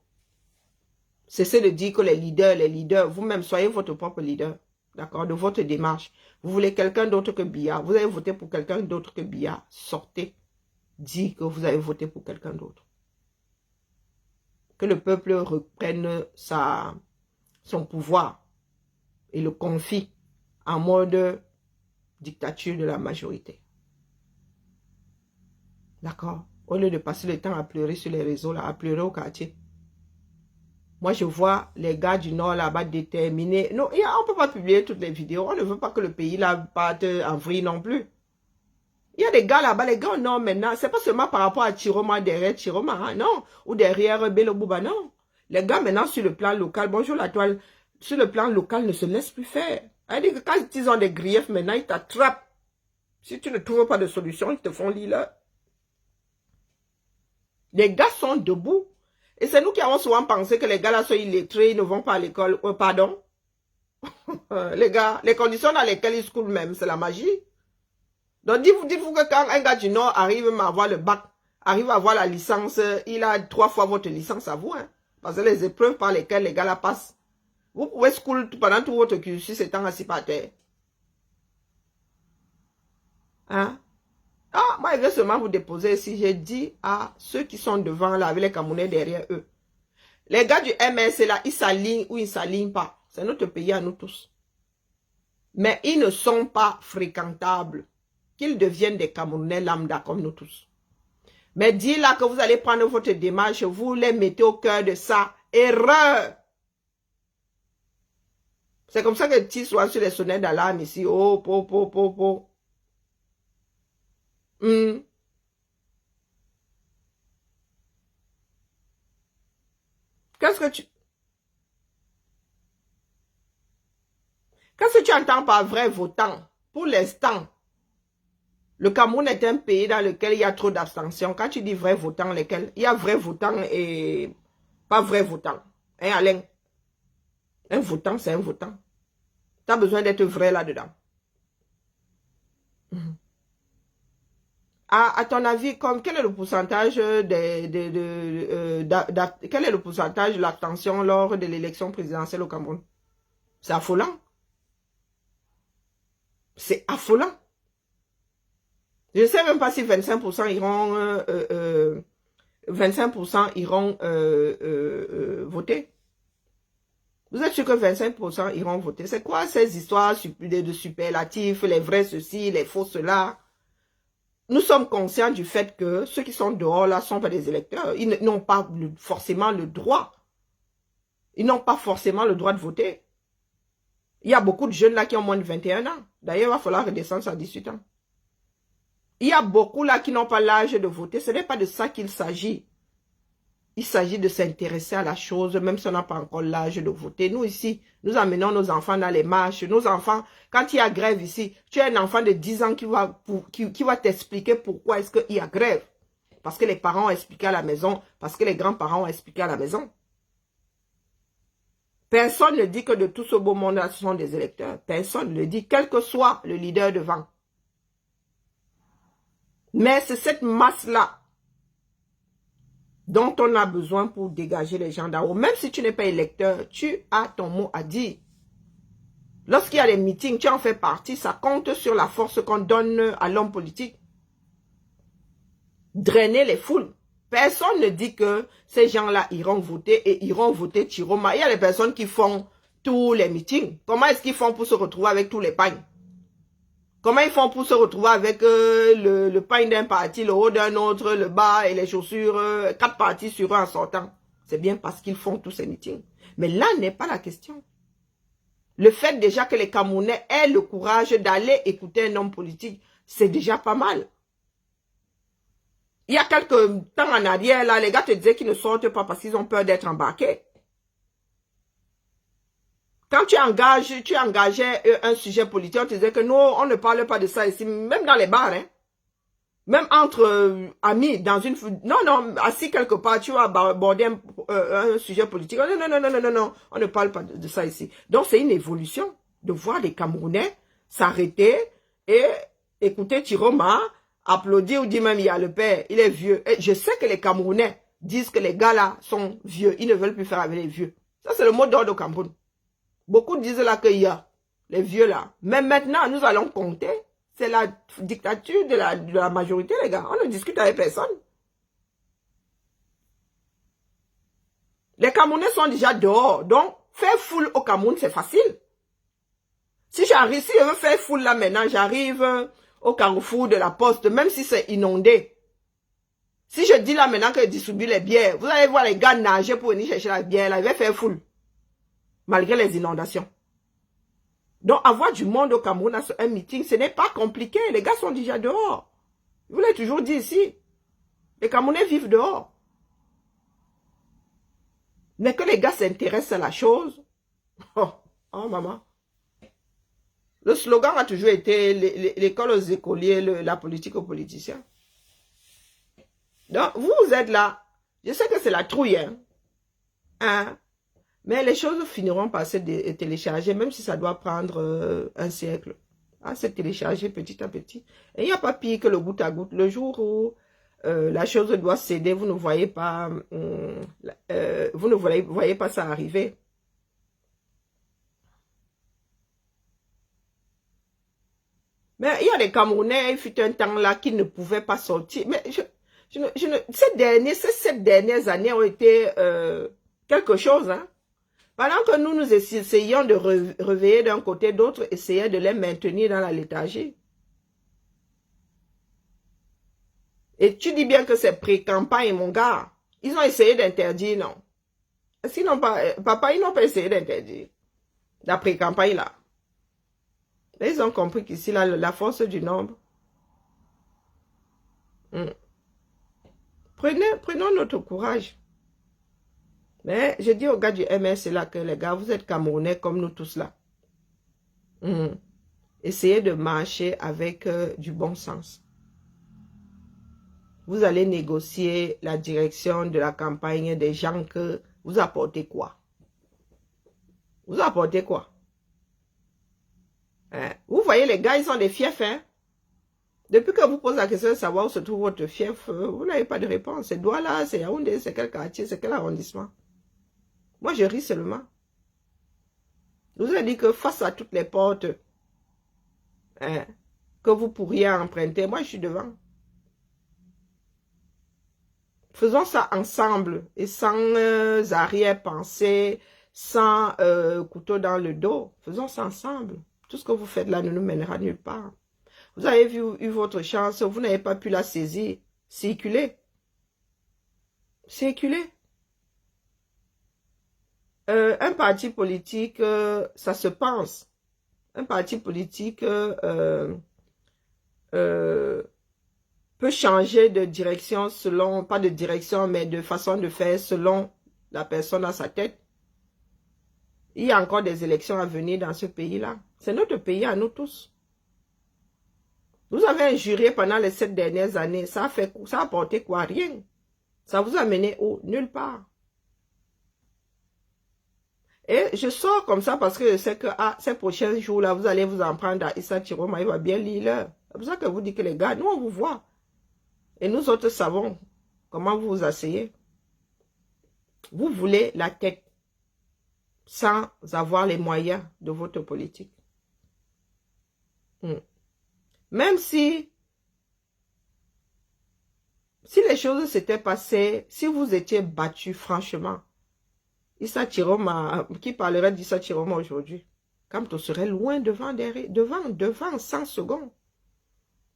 Cessez de dire que les leaders, vous-même, soyez votre propre leader. D'accord, de votre démarche. Vous voulez quelqu'un d'autre que Biya. Vous avez voté pour quelqu'un d'autre que Biya. Sortez. Dites que vous avez voté pour quelqu'un d'autre. Que le peuple reprenne son pouvoir et le confie en mode dictature de la majorité. D'accord? Au lieu de passer le temps à pleurer sur les réseaux, là, à pleurer au quartier. Moi, je vois les gars du Nord là-bas déterminés. Non, on ne peut pas publier toutes les vidéos. On ne veut pas que le pays là parte en vrille non plus. Il y a des gars là-bas, les gars au Nord maintenant. Ce n'est pas seulement par rapport à Chiroma, derrière Chiroma, hein, non. Ou derrière Bello Bouba, non. Les gars maintenant sur le plan local, bonjour la toile, sur le plan local ne se laissent plus faire. C'est-à-dire que quand ils ont des griefs maintenant, ils t'attrapent. Si tu ne trouves pas de solution, ils te font lire là. Les gars sont debout. Et c'est nous qui avons souvent pensé que les gars là sont illettrés, ils ne vont pas à l'école. Pardon? Les gars, les conditions dans lesquelles ils schoolent même, c'est la magie. Donc dites-vous que quand un gars du Nord arrive à avoir le bac, arrive à avoir la licence, il a 3 fois votre licence à vous. Hein, parce que les épreuves par lesquelles les gars la passent, vous pouvez school pendant tout votre cursus étant assis par terre. Hein? Ah, moi, je vais seulement vous déposer ici. J'ai dit à ceux qui sont devant là, avec les Camerounais derrière eux. Les gars du MS, là, ils s'alignent ou ils ne s'alignent pas. C'est notre pays à nous tous. Mais ils ne sont pas fréquentables. Qu'ils deviennent des Camerounais lambda comme nous tous. Mais dis là que vous allez prendre votre démarche, vous les mettez au cœur de ça. Erreur! C'est comme ça que tu sois sur les sonnettes d'alarme ici. Oh, po, po, po, po. Qu'est-ce que tu entends par vrai votant? Pour l'instant, le Cameroun est un pays dans lequel il y a trop d'abstention. Quand tu dis vrai votant, lesquels? Il y a vrai votant et pas vrai votant. Hein, Alain? Un votant, c'est un votant. Tu as besoin d'être vrai là-dedans. À ton avis, quel est le pourcentage quel est le pourcentage de l'abstention lors de l'élection présidentielle au Cameroun? C'est affolant. C'est affolant. Je ne sais même pas si 25% iront, 25% iront voter. Vous êtes sûr que 25% iront voter? C'est quoi ces histoires de superlatifs, les vrais ceci, les faux cela? Nous sommes conscients du fait que ceux qui sont dehors là ne sont pas des électeurs. Ils n'ont pas forcément le droit. Ils n'ont pas forcément le droit de voter. Il y a beaucoup de jeunes là qui ont moins de 21 ans. D'ailleurs, il va falloir redescendre à 18 ans. Il y a beaucoup là qui n'ont pas l'âge de voter. Ce n'est pas de ça qu'il s'agit. Il s'agit de s'intéresser à la chose, même si on n'a pas encore l'âge de voter. Nous ici, nous amenons nos enfants dans les marches. Nos enfants, quand il y a grève ici, tu as un enfant de 10 ans qui va t'expliquer pourquoi est-ce qu'il y a grève. Parce que les parents ont expliqué à la maison, parce que les grands-parents ont expliqué à la maison. Personne ne dit que de tout ce beau monde-là, ce sont des électeurs. Personne ne le dit, quel que soit le leader devant. Mais c'est cette masse-là dont on a besoin pour dégager les gens d'en haut. Même si tu n'es pas électeur, tu as ton mot à dire. Lorsqu'il y a des meetings, tu en fais partie, ça compte sur la force qu'on donne à l'homme politique. Drainer les foules. Personne ne dit que ces gens-là iront voter et iront voter Chiroma. Il y a des personnes qui font tous les meetings. Comment est-ce qu'ils font pour se retrouver avec tous les pagnes? Comment ils font pour se retrouver avec le pagne d'un parti, le haut d'un autre, le bas et les chaussures, 4 parties sur eux en sortant? C'est bien parce qu'ils font tous ces meetings. Mais là n'est pas la question. Le fait déjà que les Camerounais aient le courage d'aller écouter un homme politique, c'est déjà pas mal. Il y a quelques temps en arrière, là, les gars te disaient qu'ils ne sortent pas parce qu'ils ont peur d'être embarqués. Quand tu engageais un sujet politique, on te disait que non, on ne parle pas de ça ici, même dans les bars, hein. Même entre amis, dans une... Non, assis quelque part, tu vas aborder un sujet politique. Non, on ne parle pas de ça ici. Donc, c'est une évolution de voir les Camerounais s'arrêter et écouter Chiroma, applaudir ou dire même il y a le père, il est vieux. Et je sais que les Camerounais disent que les gars là sont vieux, ils ne veulent plus faire avec les vieux. Ça, c'est le mot d'ordre au Cameroun. Beaucoup disent là qu'il y a les vieux là. Mais maintenant, nous allons compter. C'est la dictature de la majorité, les gars. On ne discute avec personne. Les Camerounais sont déjà dehors. Donc, faire foule au Cameroun, c'est facile. Si je veux faire foule là maintenant, j'arrive au carrefour de la Poste, même si c'est inondé. Si je dis là maintenant que je distribue les bières, vous allez voir les gars nager pour venir chercher la bière là, ils vont faire foule. Malgré les inondations. Donc, avoir du monde au Cameroun à un meeting, ce n'est pas compliqué. Les gars sont déjà dehors. Je vous l'ai toujours dit ici. Les Camerounais vivent dehors. Mais que les gars s'intéressent à la chose. Oh, maman. Le slogan a toujours été l'école aux écoliers, la politique aux politiciens. Donc, vous êtes là. Je sais que c'est la trouille, hein. Hein? Mais les choses finiront par se télécharger, même si ça doit prendre un siècle. Ah, se télécharger petit à petit. Et il n'y a pas pire que le goutte à goutte. Le jour où la chose doit céder, vous ne voyez pas, vous ne voyez pas ça arriver. Mais il y a des Camerounais, il fut un temps là, qui ne pouvaient pas sortir. Mais ces 7 dernières années ont été quelque chose, hein. Pendant que nous essayons de réveiller d'un côté, d'autres essayaient de les maintenir dans la léthargie. Et tu dis bien que c'est pré-campagne, mon gars. Ils ont essayé d'interdire, non? Sinon, papa, ils n'ont pas essayé d'interdire. La pré-campagne, là. Mais ils ont compris qu'ici, la force du nombre. Prenons notre courage. Mais je dis aux gars du MS là que les gars, vous êtes Camerounais comme nous tous là. Essayez de marcher avec du bon sens. Vous allez négocier la direction de la campagne des gens que vous apportez quoi? Vous apportez quoi? Hein? Vous voyez les gars, ils sont des fiefs, hein? Depuis que vous posez la question de savoir où se trouve votre fief, vous n'avez pas de réponse. C'est Douala, c'est Yaoundé, c'est quel quartier, c'est quel arrondissement? Moi, je ris seulement. Je vous ai dit que face à toutes les portes que vous pourriez emprunter, moi, je suis devant. Faisons ça ensemble et sans arrière-pensée, sans couteau dans le dos. Faisons ça ensemble. Tout ce que vous faites là ne nous mènera nulle part. Vous avez eu votre chance, vous n'avez pas pu la saisir. Circulez. Circulez. Un parti politique, ça se pense. Un parti politique peut changer de direction selon, pas de direction, mais de façon de faire selon la personne à sa tête. Il y a encore des élections à venir dans ce pays-là. C'est notre pays à nous tous. Vous avez injurié pendant les 7 dernières années. Ça a apporté quoi? Rien. Ça vous a mené où? Nulle part. Et je sors comme ça parce que je sais que ces prochains jours-là, vous allez vous en prendre à Issa Chiroma, il va bien lire l'heure. C'est pour ça que vous dites que les gars, nous on vous voit. Et nous autres savons comment vous vous asseyez. Vous voulez la tête sans avoir les moyens de votre politique. Même si les choses s'étaient passées, si vous étiez battu franchement, Issa Chiroma, qui parlerait d'Issa Chiroma aujourd'hui? Kamto serait loin devant 100 secondes.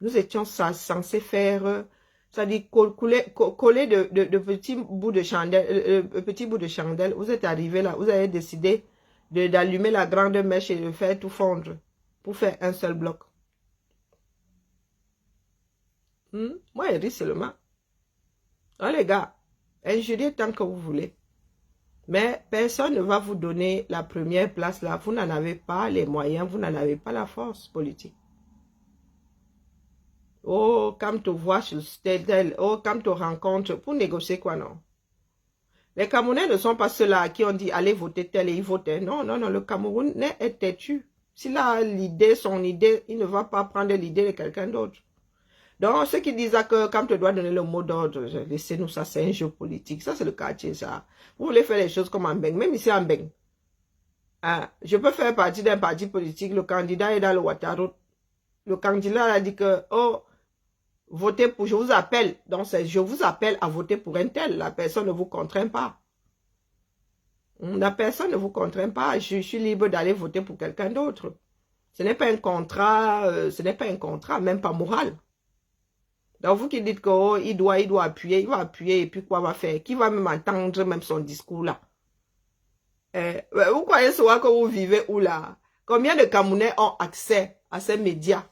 Nous étions censés faire, c'est-à-dire coller de petits bouts de chandelle, Vous êtes arrivé là, vous avez décidé d'allumer la grande mèche et de faire tout fondre pour faire un seul bloc. Moi, je ris seulement. Non, les gars, injuriez tant que vous voulez. Mais personne ne va vous donner la première place là. Vous n'en avez pas les moyens, vous n'en avez pas la force politique. Oh, comme tu vois sur tel, oh, comme tu rencontres, pour négocier quoi, non? Les Camerounais ne sont pas ceux-là à qui on dit allez voter tel et ils votent. Non, non, non, le Camerounais est têtu. S'il a l'idée, son idée, il ne va pas prendre l'idée de quelqu'un d'autre. Donc, ceux qui disent que quand tu dois donner le mot d'ordre, laissez-nous ça, c'est un jeu politique. Ça, c'est le quartier, ça. Vous voulez faire les choses comme en Beng, même ici en Beng. Je peux faire partie d'un parti politique, le candidat est dans le Ouattara. Le candidat a dit que, oh, votez pour, je vous appelle. Donc, je vous appelle à voter pour un tel. La personne ne vous contraint pas. La personne ne vous contraint pas. Je suis libre d'aller voter pour quelqu'un d'autre. Ce n'est pas un contrat, même pas moral. Donc, vous qui dites que oh, il doit appuyer, il va appuyer, et puis quoi va faire? Qui va même entendre même son discours là? Vous croyez souvent que vous vivez où là? Combien de Camerounais ont accès à ces médias?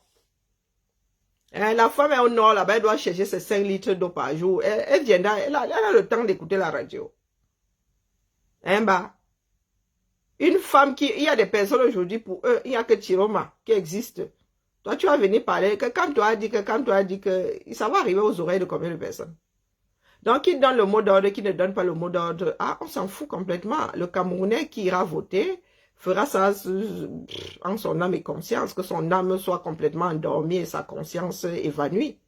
La femme est au nord là-bas, elle doit chercher ses 5 litres d'eau par jour. Elle viendra, elle a le temps d'écouter la radio. Une femme il y a des personnes aujourd'hui, pour eux, il n'y a que Chiroma qui existe. Toi, tu vas venir parler, que quand tu as dit que, ça va arriver aux oreilles de combien de personnes? Donc, qui donne le mot d'ordre, qui ne donne pas le mot d'ordre, ah, on s'en fout complètement. Le Camerounais qui ira voter fera ça en son âme et conscience, que son âme soit complètement endormie et sa conscience évanouie.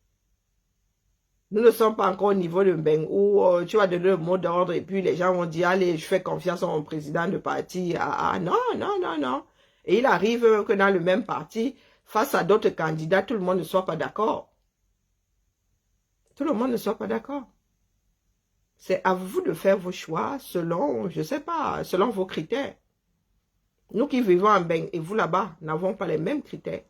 Nous ne sommes pas encore au niveau de Mbeng où tu vas donner le mot d'ordre et puis les gens vont dire, allez, je fais confiance à mon président de parti. Ah, non, non, non, non. Et il arrive que dans le même parti, face à d'autres candidats, tout le monde ne soit pas d'accord. Tout le monde ne soit pas d'accord. C'est à vous de faire vos choix selon, je ne sais pas, selon vos critères. Nous qui vivons en Mbeng et vous là-bas, n'avons pas les mêmes critères.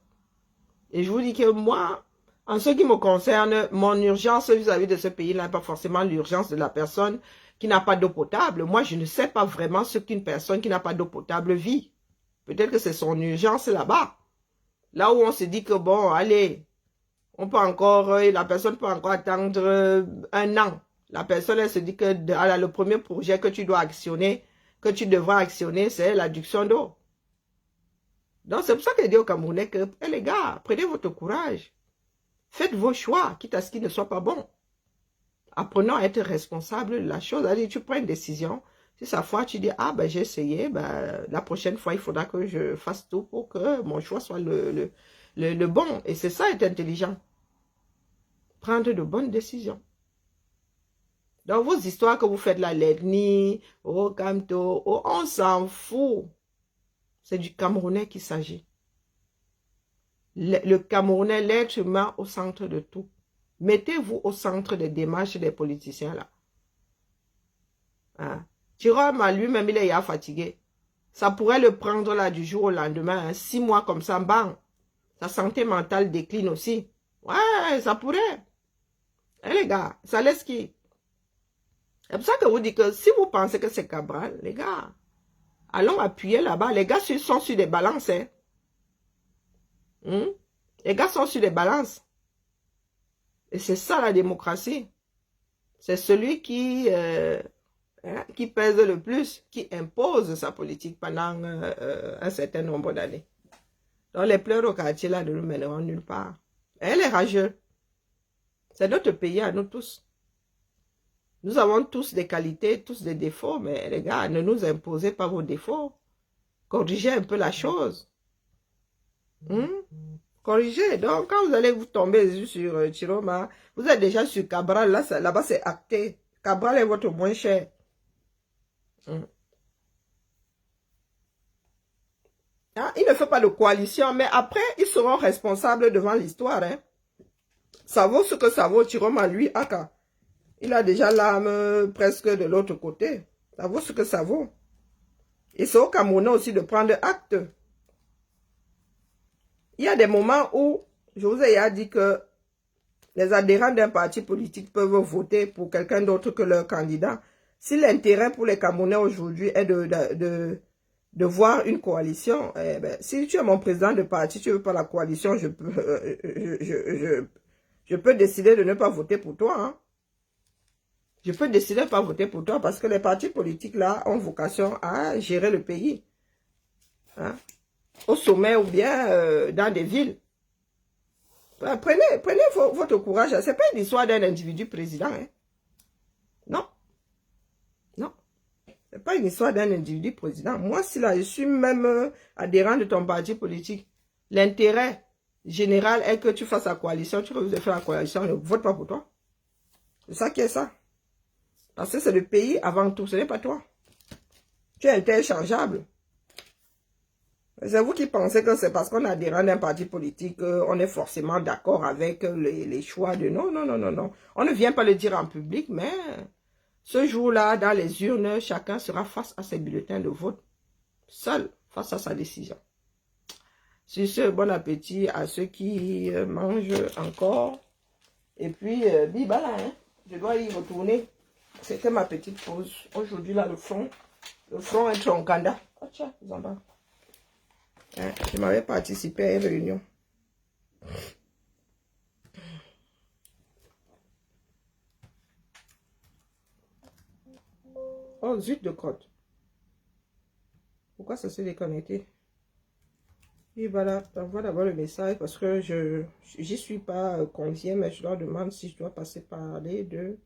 Et je vous dis que moi, en ce qui me concerne, mon urgence vis-à-vis de ce pays-là n'est pas forcément l'urgence de la personne qui n'a pas d'eau potable. Moi, je ne sais pas vraiment ce qu'une personne qui n'a pas d'eau potable vit. Peut-être que c'est son urgence là-bas. Là où on se dit que bon, allez, on peut encore, la personne peut encore attendre un an. La personne, elle se dit que le premier projet que tu dois actionner, que tu devras actionner, c'est l'adduction d'eau. Donc, c'est pour ça que je dis aux Camerounais que, les gars, prenez votre courage. Faites vos choix, quitte à ce qu'ils ne soient pas bons. Apprenons à être responsable de la chose. Allez, tu prends une décision. Si ça fois, tu dis, ah, ben, j'ai essayé, ben, la prochaine fois, il faudra que je fasse tout pour que mon choix soit le bon. Et c'est ça, être intelligent. Prendre de bonnes décisions. Dans vos histoires que vous faites la Ledni, au Kamto, on s'en fout. C'est du Camerounais qu'il s'agit. Le Camerounais, l'être humain au centre de tout. Mettez-vous au centre des démarches des politiciens là. Hein? Jérôme, lui-même, il est fatigué. Ça pourrait le prendre là du jour au lendemain. Hein? 6 mois comme ça, bang. Sa santé mentale décline aussi. Ouais, ça pourrait. Eh les gars, ça laisse qui? C'est pour ça que vous dites que si vous pensez que c'est Cabral, les gars, allons appuyer là-bas. Les gars sont sur des balances. Hein? Les gars sont sur des balances. Et c'est ça la démocratie. C'est celui qui pèse le plus, qui impose sa politique pendant un certain nombre d'années. Donc les pleurs au quartier là ne nous mèneront nulle part. Elle est rageux. C'est notre pays à nous tous. Nous avons tous des qualités, tous des défauts, mais les gars, ne nous imposez pas vos défauts. Corrigez un peu la chose. Corrigez. Donc, quand vous allez vous tomber sur Chiroma, vous êtes déjà sur Cabral. Là-bas, c'est acté. Cabral est votre moins cher. Hein? Il ne fait pas de coalition, mais après, ils seront responsables devant l'histoire. Hein? Ça vaut ce que ça vaut, Chiroma, lui, Aka. Il a déjà l'âme presque de l'autre côté. Ça vaut ce que ça vaut. Et c'est au Camerounais aussi de prendre acte. Il y a des moments où, je vous ai dit que les adhérents d'un parti politique peuvent voter pour quelqu'un d'autre que leur candidat. Si l'intérêt pour les Camerounais aujourd'hui est de voir une coalition, eh ben, si tu es mon président de parti, tu ne veux pas la coalition, je peux décider de ne pas voter pour toi. Hein. Je peux décider de ne pas voter pour toi parce que les partis politiques là ont vocation à gérer le pays. Hein? Au sommet ou bien dans des villes. Prenez votre courage. Ce n'est pas une histoire d'un individu président. Hein? Non. Non. Ce n'est pas une histoire d'un individu président. Moi, si là, je suis même adhérent de ton parti politique, l'intérêt général est que tu fasses la coalition. Tu refuses de faire la coalition, ne vote pas pour toi. C'est ça qui est ça. Parce que c'est le pays avant tout, ce n'est pas toi. Tu es interchangeable. C'est vous qui pensez que c'est parce qu'on est adhérent d'un parti politique qu'on est forcément d'accord avec les choix de... Non, non, non, non, non. On ne vient pas le dire en public, mais ce jour-là, dans les urnes, chacun sera face à ses bulletins de vote, seul, face à sa décision. Sur ce, bon appétit à ceux qui mangent encore. Et puis, bibala, hein, je dois y retourner. C'était ma petite pause. Aujourd'hui, là, le front est troncanda. Oh, tiens, Zamba. Hein, je m'avais participé à une réunion. Oh, zut de crotte. Pourquoi ça s'est déconnecté? Et voilà, t'envoies d'abord le message parce que j'y suis pas convié, mais je leur demande si je dois passer parler de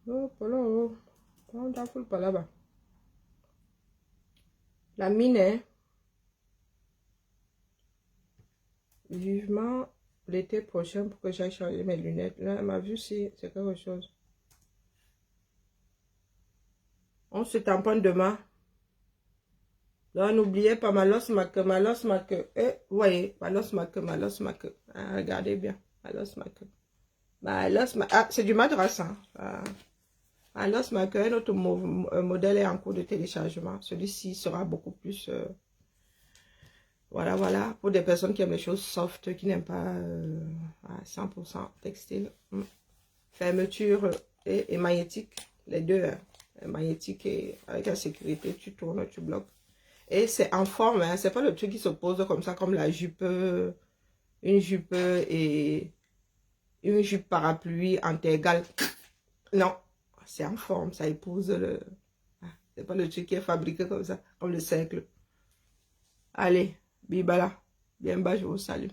Oh, Polo. On t'en fout pas là-bas. La mine, hein. Vivement l'été prochain pour que j'aille changer mes lunettes. Là, ma vue, c'est quelque chose. On se tamponne demain. Là, n'oubliez pas Malos Make. Eh, vous voyez, Malos Make. Ah, regardez bien. Malos Make. Ah, c'est du madras. Hein. Malos Make, un autre modèle est en cours de téléchargement. Celui-ci sera beaucoup plus... Voilà. Pour des personnes qui aiment les choses soft, qui n'aiment pas à 100% textile. Fermeture et magnétique. Les deux. Hein. Magnétique et avec la sécurité, tu tournes, tu bloques. Et c'est en forme, hein, c'est pas le truc qui se pose comme ça, comme la jupe, une jupe et une jupe parapluie intégrale. Non, c'est en forme, ça épouse le... C'est pas le truc qui est fabriqué comme ça, comme le cercle. Allez, bibala, bien bas, je vous salue.